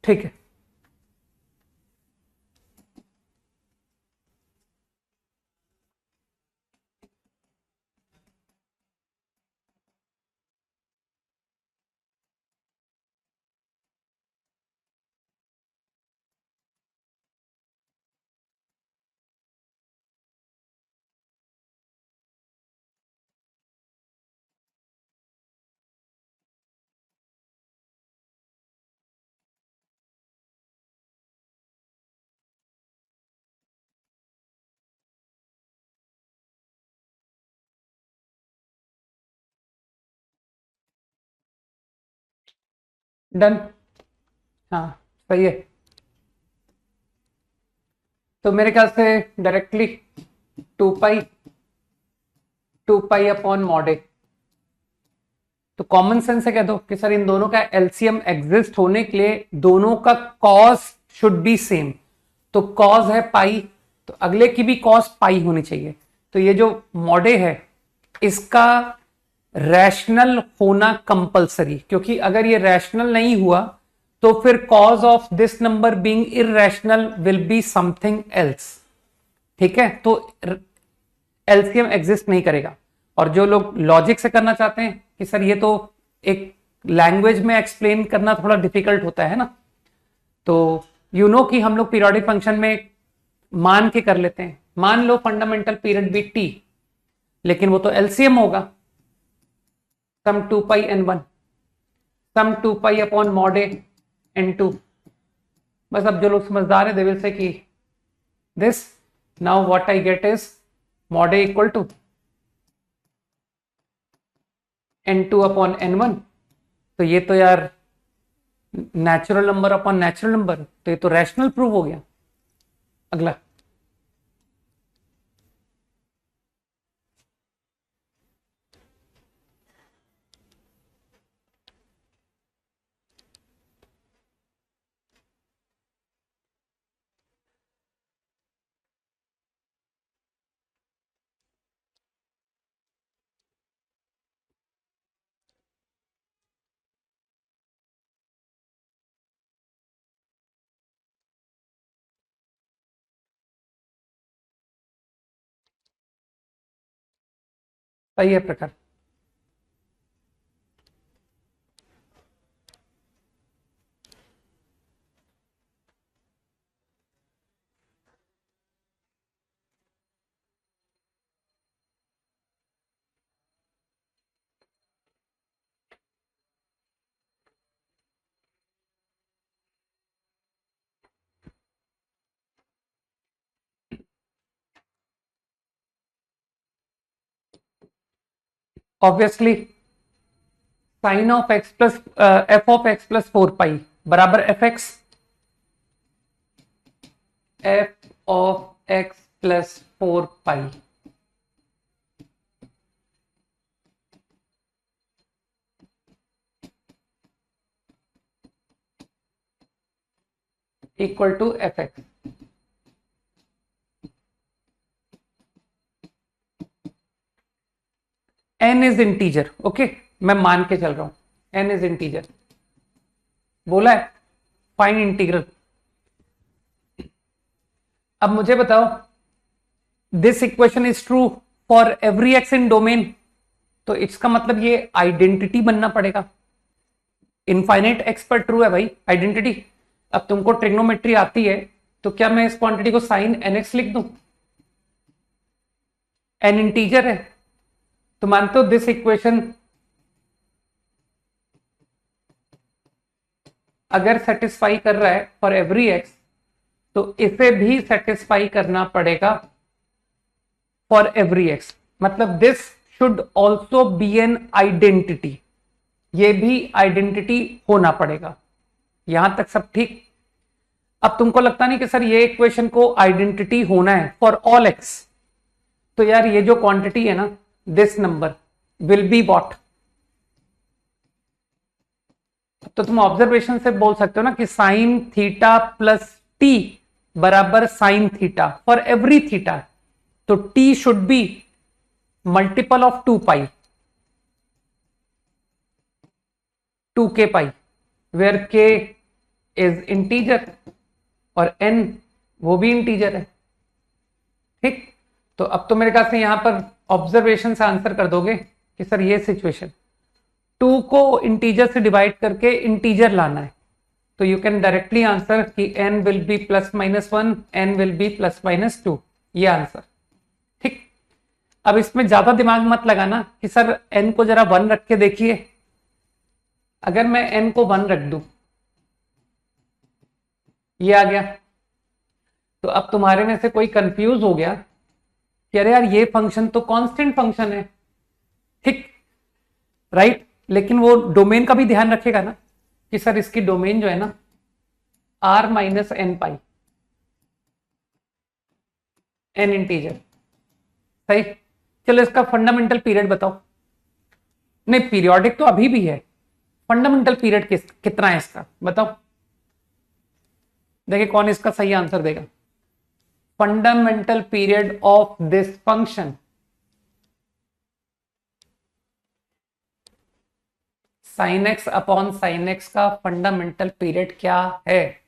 ठीक है, डन। हाँ सही है। तो मेरे ख्याल से directly two pi upon mod A. तो कॉमन सेंस से कह दो कि सर इन दोनों का एलसीएम एग्जिस्ट होने के लिए दोनों का कॉस शुड बी सेम। तो कॉस है पाई, तो अगले की भी कॉस पाई होनी चाहिए। तो ये जो मॉड ए है इसका रैशनल होना कंपलसरी, क्योंकि अगर ये रैशनल नहीं हुआ तो फिर cause of this number being irrational will be something else. ठीक है, तो एलसीएम एग्जिस्ट नहीं करेगा। और जो लोग लॉजिक से करना चाहते हैं कि सर ये तो एक लैंग्वेज में एक्सप्लेन करना थोड़ा डिफिकल्ट होता है ना, तो यू नो कि हम लोग पीरियोडिक फंक्शन में मान के कर लेते हैं। मान लो फंडामेंटल पीरियड बी टी, लेकिन वो तो एलसीएम होगा सम 2 पाई n1 सम 2 पाई अपॉन मॉड ए n2। बस अब जो लोग समझदार है दे विल से कि this now what I get is mod a equal to n2 upon n1। तो ये तो यार natural number upon natural number, तो ये तो रैशनल प्रूव हो गया। अगला सही है प्रकार। Obviously sine of x plus f of x plus 4 pi बराबर f of x plus 4 pi equal to f x. N is integer, okay, मैं मान के चल रहा हूं एन इज इंटीजर, बोला है फाइन इंटीग्रल। अब मुझे बताओ this equation is true for every x in domain, तो इसका मतलब ये आइडेंटिटी बनना पड़ेगा। इनफाइनाइट एक्स पर ट्रू है भाई आइडेंटिटी। अब तुमको ट्रिग्नोमेट्री आती है तो क्या मैं इस क्वांटिटी को साइन nx लिख दूं? एन इंटीजर है तो मानते हो दिस इक्वेशन अगर सेटिस्फाई कर रहा है फॉर एवरी एक्स तो इसे भी सेटिस्फाई करना पड़ेगा फॉर एवरी एक्स। मतलब this should also be an identity, ये भी आइडेंटिटी होना पड़ेगा। यहां तक सब ठीक। अब तुमको लगता नहीं कि सर ये इक्वेशन को आइडेंटिटी होना है फॉर ऑल एक्स, तो यार ये जो क्वांटिटी है ना this number will be what. तो तुम ऑब्जर्वेशन से बोल सकते हो ना कि साइन थीटा प्लस टी बराबर sine theta for every theta. तो T should be multiple of 2 pi, 2k pi, where k is integer और n वो भी इंटीजर है। ठीक, तो अब तो मेरे ख्याल से यहां पर ऑब्जर्वेशन से आंसर कर दोगे कि सर ये सिचुएशन 2 को इंटीजर से डिवाइड करके इंटीजर लाना है। तो यू कैन डायरेक्टली आंसर कि n will be +-1, n will be +-2, ये आंसर। ठीक, अब इसमें ज्यादा दिमाग मत लगाना कि सर n को जरा 1 रख के देखिए। अगर मैं n को 1 रख दूं, ये आ गया, तो अब तुम्हारे में से कोई कंफ्यूज हो गया कि अरे यार ये फंक्शन तो कांस्टेंट फंक्शन है। ठीक, राइट, लेकिन वो डोमेन का भी ध्यान रखेगा ना कि सर इसकी डोमेन जो है ना r माइनस एन पाई, n इंटीजर। सही, चलो इसका फंडामेंटल पीरियड बताओ। नहीं, पीरियोडिक तो अभी भी है, फंडामेंटल पीरियड कितना है इसका बताओ। देखिए कौन इसका सही आंसर देगा। Fundamental period of this function, sine x upon sine x का फंडामेंटल पीरियड क्या है?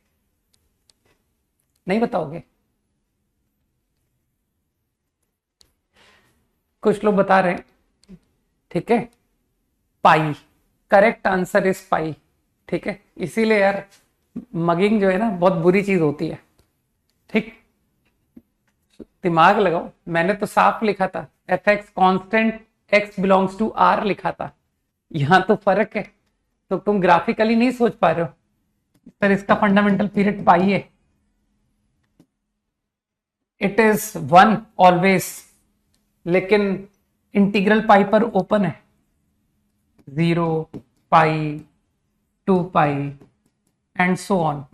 नहीं बताओगे? कुछ लोग बता रहे हैं। ठीक है, पाई, करेक्ट आंसर इज पाई। ठीक है, इसीलिए यार मगिंग जो है ना बहुत बुरी चीज होती है। ठीक, दिमाग लगाओ, मैंने तो साफ लिखा था f x constant x belongs to R लिखा था। यहां तो फर्क है, तो तुम ग्राफिकली नहीं सोच पा रहे हो। पर इसका फंडामेंटल पीरियड पाई है, इट इज 1 ऑलवेज, लेकिन इंटीग्रल पाई पर ओपन है, 0 पाई 2 पाई एंड सो ऑन।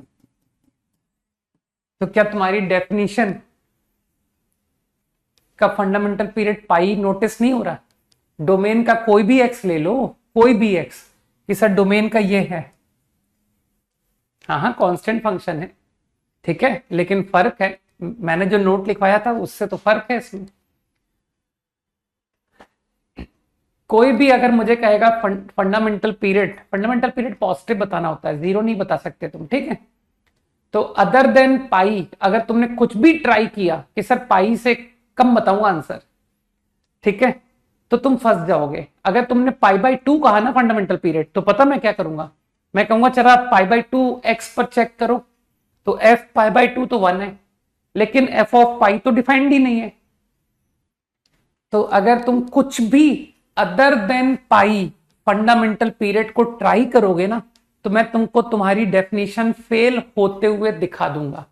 तो क्या तुम्हारी डेफिनेशन का फंडामेंटल पीरियड पाई नोटिस नहीं हो रहा? डोमेन का कोई भी एक्स ले लो, कोई भी एक्स, कि सर डोमेन का ये है। हाँ हाँ, कांस्टेंट फंक्शन है, ठीक है, लेकिन फर्क है, मैंने जो नोट लिखवाया था उससे तो फर्क है इसमें। कोई भी अगर मुझे कहेगा फंडामेंटल पीरियड पॉजिटिव बताना होता है, 0 नहीं बता सकते तुम। ठीक है, तो अदर देन पाई अगर तुमने कुछ भी ट्राई किया कि सर पाई से कम बताऊंगा आंसर, ठीक है, तो तुम फंस जाओगे। अगर तुमने π/2 कहा ना फंडामेंटल पीरियड, तो पता मैं क्या करूंगा, मैं कहूंगा चला π/2 एक्स पर चेक करो, तो f π/2 तो 1 है, लेकिन f ऑफ पाई तो डिफाइंड ही नहीं है। तो अगर तुम कुछ भी other than pi fundamental period को ट्राई करोगे ना, तो मैं तुमको तुम्हारी डेफिनेशन फेल होते हुए दिखा दूंगा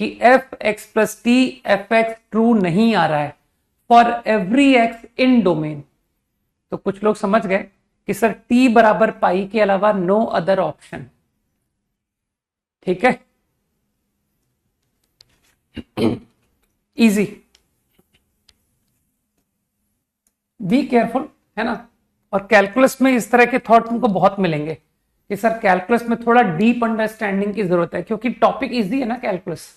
कि F x plus T F x true नहीं आ रहा है for every x in domain. तो कुछ लोग समझ गए कि सर टी बराबर पाई के अलावा नो अदर ऑप्शन। ठीक है, इजी, बी केयरफुल, है ना। और कैलकुलस में इस तरह के थॉट तुमको बहुत मिलेंगे कि सर कैलकुलस में थोड़ा डीप अंडरस्टैंडिंग की जरूरत है, क्योंकि टॉपिक इजी है ना कैलकुलस।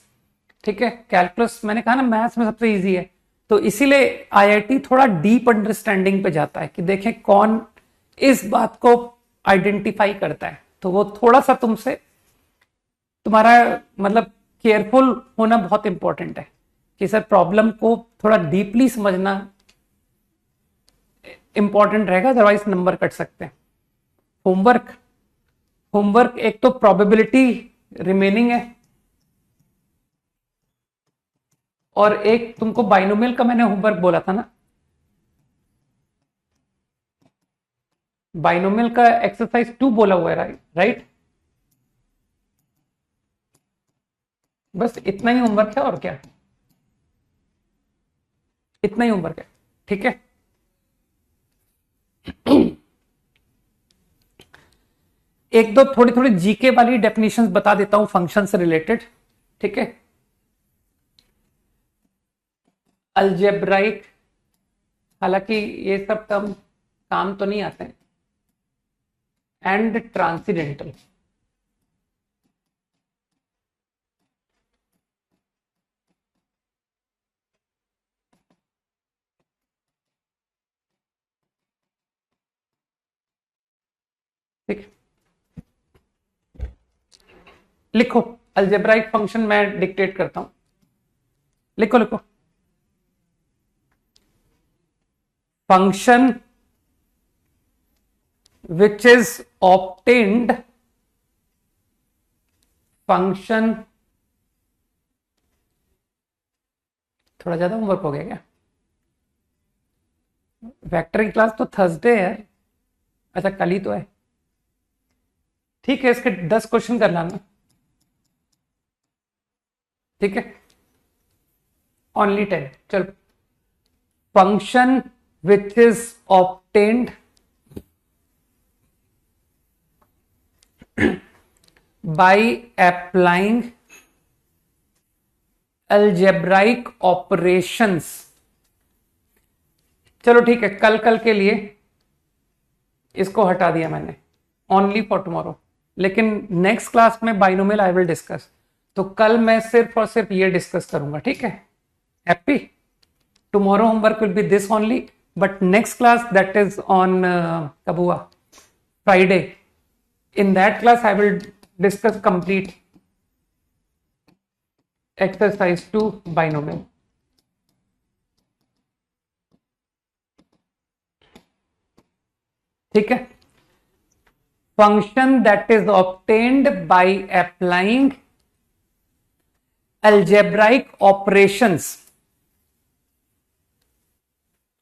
ठीक है, कैलकुलस मैंने कहा ना मैथ्स में सबसे इजी है, तो इसीलिए आईआईटी थोड़ा डीप अंडरस्टैंडिंग पे जाता है कि देखें कौन इस बात को आइडेंटिफाई करता है। तो वो थोड़ा सा तुमसे, तुम्हारा मतलब केयरफुल होना बहुत इंपॉर्टेंट है कि सर प्रॉब्लम को थोड़ा डीपली समझना इंपॉर्टेंट रहेगा, अदरवाइज नंबर कट सकते हैं। होमवर्क एक तो प्रोबेबिलिटी रिमेनिंग है, और एक तुमको बाइनोमियल का मैंने होमवर्क बोला था ना, बाइनोमियल का एक्सरसाइज 2 बोला हुआ है, राइट। बस इतना ही होमवर्क है, और क्या, इतना ही होमवर्क है। ठीक है, एक दो थोड़ी थोड़ी जीके वाली डेफिनेशंस बता देता हूं फंक्शन से रिलेटेड। ठीक है, अलजेब्राइक हालांकि ये सब टर्म काम तो नहीं आते हैं। एंड ट्रांसीडेंटल, ठीक, लिखो अलजेब्राइक फंक्शन, मैं डिक्टेट करता हूं, लिखो लिखो। Function which is obtained, function, थोड़ा ज्यादा होमवर्क हो गया क्या? वेक्टर की क्लास तो थर्सडे है। अच्छा कल ही तो है, ठीक है, इसके 10 क्वेश्चन कर लाना, ठीक है, ओनली 10। चल, function which is obtained by applying algebraic operations. चलो ठीक है, कल कल के लिए इसको हटा दिया मैंने, ओनली फॉर टुमारो। लेकिन नेक्स्ट क्लास में बाइनोमियल आई विल डिस्कस, तो कल मैं सिर्फ और सिर्फ ये डिस्कस करूंगा, ठीक है? Happy? Tomorrow homework will be this only, but next class that is on, कब हुआ, Friday, in that class I will discuss complete exercise 2 binomial। ठीक है, function that is obtained by applying algebraic operations,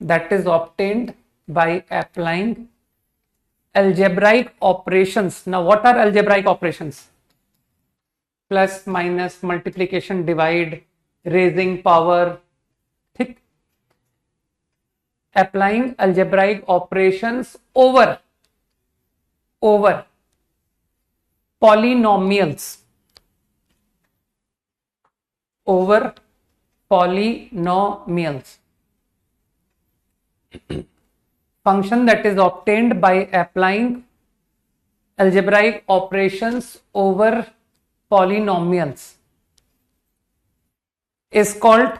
that is obtained by applying algebraic operations। Now what are algebraic operations? Plus minus, multiplication, divide, raising power, ठीक, applying algebraic operations over polynomials, over polynomials. Function that is obtained by applying algebraic operations over polynomials is called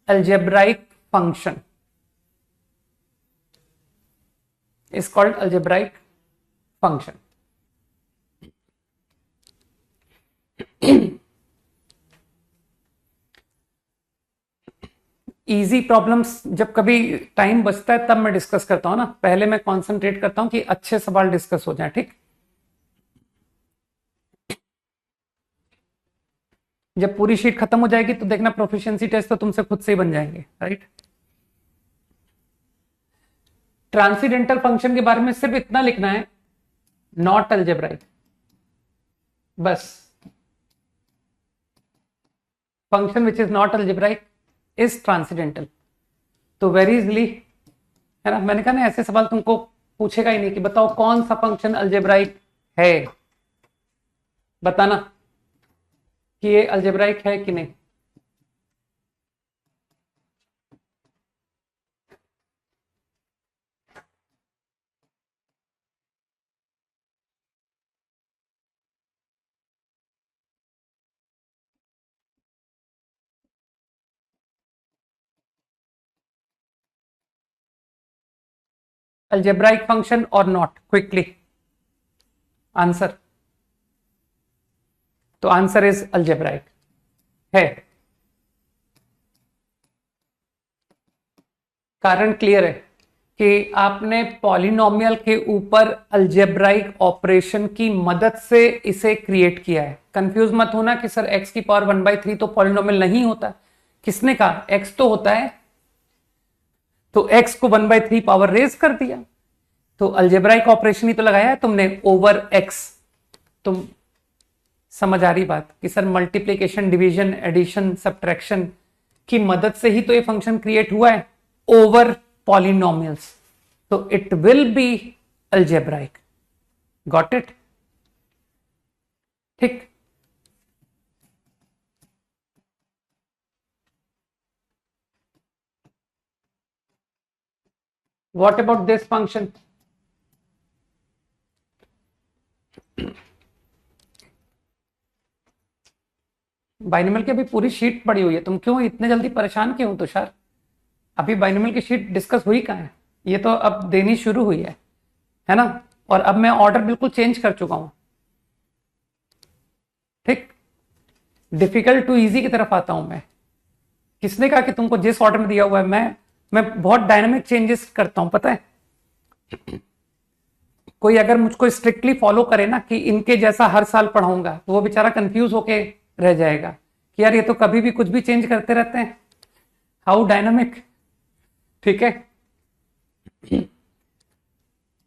algebraic function, is called algebraic function। Easy problems जब कभी time बचता है तब मैं discuss करता हूं ना, पहले मैं कंसंट्रेट करता हूं कि अच्छे सवाल डिस्कस हो जाए, ठीक। जब पूरी शीट खत्म हो जाएगी तो देखना प्रोफिशिएंसी टेस्ट तो तुमसे खुद से ही बन जाएंगे, राइट। ट्रांसीडेंटल फंक्शन के बारे में सिर्फ इतना लिखना है, नॉट अलजेब्राइक, बस। Function which is not algebraic is transcendental. तो वेरी इजली, है ना, मैंने कहा ना ऐसे सवाल तुमको पूछेगा ही नहीं कि बताओ कौन सा फंक्शन अलजेब्राइक है, बताना कि ये अलजेब्राइक है कि नहीं। algebraic function or not, quickly answer। तो आंसर इज algebraic है। कारण क्लियर है कि आपने पॉलिनोमियल के ऊपर अलजेब्राइक ऑपरेशन की मदद से इसे क्रिएट किया है। कंफ्यूज मत होना कि सर x की पावर 1/3 तो पॉलिनोमियल नहीं होता, किसने कहा, x तो होता है, तो x को 1/3 पावर रेज कर दिया, तो अलजेब्राइक ऑपरेशन ही तो लगाया है तुमने ओवर x। तुम समझ आ रही बात कि sir multiplication, division, addition, subtraction की मदद से ही तो ये फंक्शन क्रिएट हुआ है ओवर पॉलिनोमियल्स, तो it will be algebraic. Got it? ठीक, what about this function? Binomial की अभी पूरी शीट पड़ी हुई है, तुम क्यों इतने जल्दी परेशान क्यों हो तुषार? अभी बाइनोमियल की शीट डिस्कस हुई कहाँ है? ये तो अब देनी शुरू हुई है ना? और अब मैं ऑर्डर बिल्कुल चेंज कर चुका हूं। ठीक, डिफिकल्ट टू इजी की तरफ आता हूं मैं। किसने कहा कि तुमको जिस ऑर्डर में दिया हुआ है? मैं बहुत डायनामिक चेंजेस करता हूं, पता है? कोई अगर मुझको स्ट्रिक्टली फॉलो करे ना कि इनके जैसा हर साल पढ़ाऊंगा, तो वो बेचारा कंफ्यूज होके रह जाएगा कि यार ये तो कभी भी कुछ भी चेंज करते रहते हैं। How dynamic. ठीक है,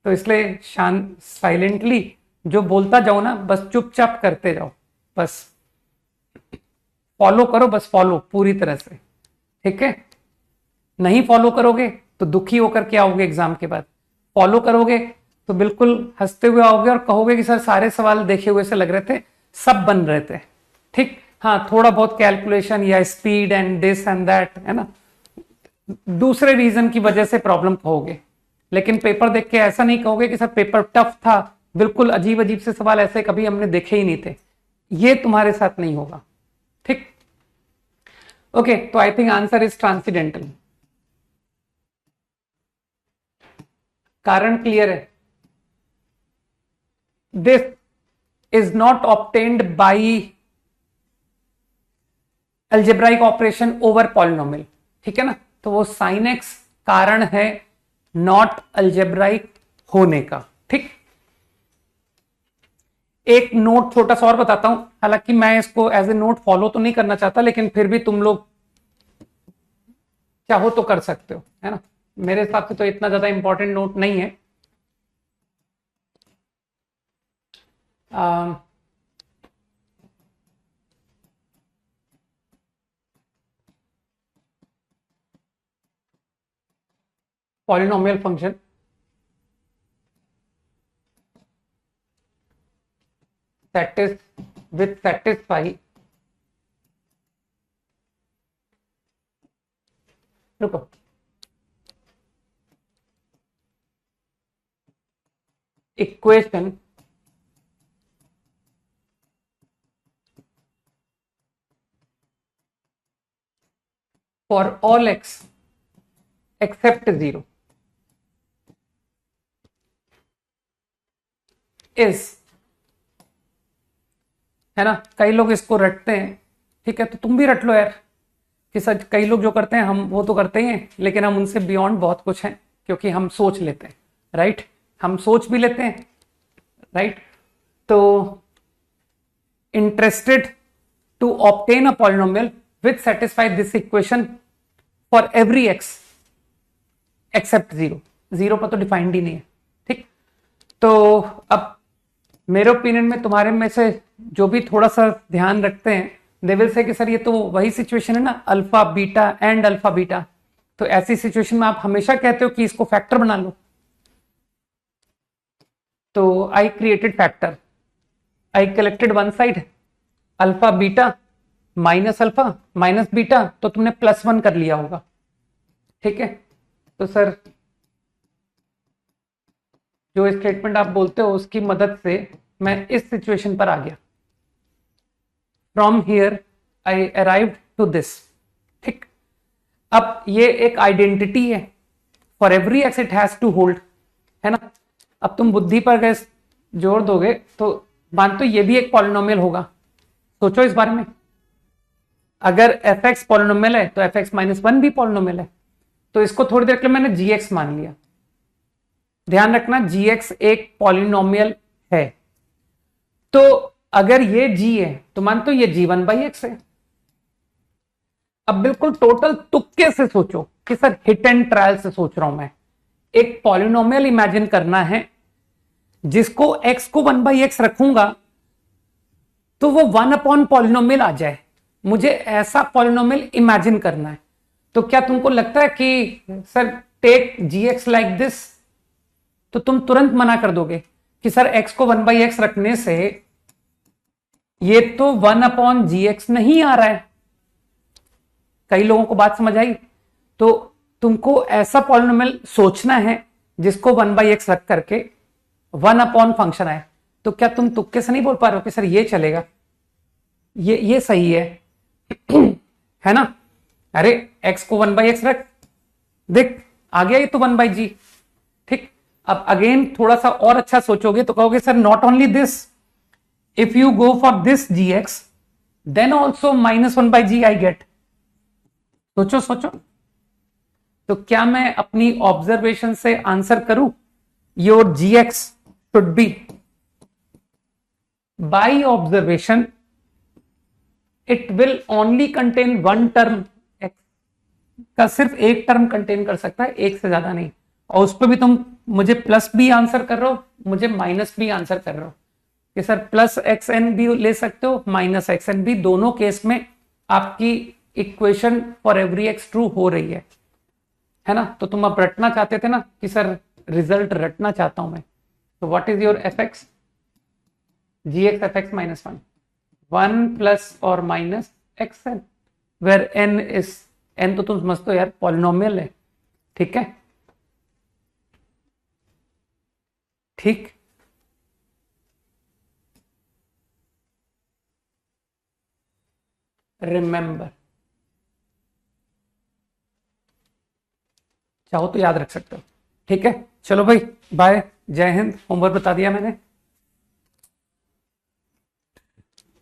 तो इसलिए शांत साइलेंटली जो बोलता जाओ ना, बस चुपचाप करते जाओ, बस फॉलो करो, बस फॉलो पूरी तरह से। ठीक है, नहीं फॉलो करोगे तो दुखी होकर के आओगे एग्जाम के बाद, फॉलो करोगे तो बिल्कुल हंसते हुए आओगे और कहोगे कि सर सारे सवाल देखे हुए से लग रहे थे, सब बन रहे थे। ठीक, हाँ थोड़ा बहुत कैलकुलेशन या speed and this and that, है ना, दूसरे रीजन की वजह से प्रॉब्लम कहोगे, लेकिन पेपर देख के ऐसा नहीं कहोगे कि सर पेपर टफ था, बिल्कुल अजीब अजीब से सवाल ऐसे कभी हमने देखे ही नहीं थे। ये तुम्हारे साथ नहीं होगा। ठीक, ओके, तो I think answer is transcendental. कारण क्लियर है? This is not obtained by algebraic operation over polynomial. ठीक है ना, तो वो साइन एक्स कारण है, नॉट अल्जेब्राइक होने का। ठीक, एक नोट छोटा सा और बताता हूं, हालांकि मैं इसको एज ए नोट फॉलो तो नहीं करना चाहता, लेकिन फिर भी तुम लोग चाहो तो कर सकते हो, है ना? मेरे हिसाब से तो इतना ज्यादा इंपॉर्टेंट नोट नहीं है। पॉलिनोमियल फंक्शन satisfy रुको, equation for all x except 0 is, है ना? कई लोग इसको रटते हैं, ठीक है, तो तुम भी रट लो यार कि सच कई लोग जो करते हैं हम वो तो करते ही हैं, लेकिन हम उनसे बियॉन्ड बहुत कुछ हैं, क्योंकि हम सोच लेते हैं, राइट? हम सोच भी लेते हैं, राइट? तो interested to obtain a polynomial which satisfy this equation for every x except 0। 0 पर तो डिफाइंड ही नहीं है। ठीक, तो अब मेरे ओपिनियन में तुम्हारे में से जो भी थोड़ा सा ध्यान रखते हैं, दे विल से कि सर ये तो वही सिचुएशन है ना, alpha beta and alpha beta, तो ऐसी सिचुएशन में आप हमेशा कहते हो कि इसको फैक्टर बना लो। तो I created factor, I collected one side alpha beta minus alpha minus beta, तो तुमने +1 कर लिया होगा। ठीक है, तो सर जो स्टेटमेंट आप बोलते हो उसकी मदद से मैं इस सिचुएशन पर आ गया। From here I arrived to this. ठीक, अब ये एक आइडेंटिटी है, for every x it has to hold, है ना? अब तुम बुद्धि पर गए जोर दोगे तो मान तो ये भी एक पॉलिनोमियल होगा, सोचो इस बारे में। अगर एफ एक्स पॉलिनोमियल है तो एफ एक्स -1 भी पॉलिनोमियल है, तो इसको थोड़ी देर के लिए मैंने जी एक्स मान लिया। ध्यान रखना जी एक्स एक पॉलिनोमियल है, तो अगर ये जी है तो मान तो ये g1/x है। अब बिल्कुल टोटल तुक्के से सोचो कि सर हिट एंड ट्रायल से सोच रहा हूं मैं, एक पॉलिनोमियल इमेजिन करना है जिसको x को 1/x रखूंगा तो वो 1 पॉलिनोमियल आ जाए, मुझे ऐसा पॉलिनोमियल इमेजिन करना है। तो क्या तुमको लगता है कि sir take gx like this, तो तुम तुरंत मना कर दोगे कि सर x को 1/x रखने से ये तो 1/gx नहीं आ रहा है। कई लोगों को बात समझ आई? तो तुमको ऐसा पॉलिनोमियल सोचना है जिसको 1/x रख करके 1 अपॉन फंक्शन आए। तो क्या तुम तुक्के से नहीं बोल पा रहे हो कि सर ये चलेगा, ये सही है है ना? अरे x को 1/x रख, देख आ गया ये तो 1/g। ठीक, अब अगेन थोड़ा सा और अच्छा सोचोगे तो कहोगे sir not only this, if you go for this gx then also -1/g I get. सोचो सोचो, तो क्या मैं अपनी ऑब्जर्वेशन से आंसर करूं? Your gx should be by observation it will only contain one term, x का सिर्फ एक टर्म कंटेन कर सकता है, एक से ज्यादा नहीं। और उस पर भी तुम मुझे प्लस भी आंसर कर रहे हो, मुझे माइनस भी आंसर कर रहे हो कि सर प्लस एक्स एन भी ले सकते हो, माइनस एक्स एन भी, दोनों केस में आपकी equation for every x true हो रही है ना? तो तुम अब रटना चाहते थे ना कि सर रिजल्ट रटना चाहता हूं मैं, तो what is your F X? G X F X -1, 1 plus और minus X N, where N is, N तो तुम समझते हो यार पॉलिनोमियल है, ठीक है? ठीक, रिमेंबर, चाहो तो याद रख सकते हो। ठीक है, चलो भाई बाय, जय हिंद। होमवर्क बता दिया मैंने।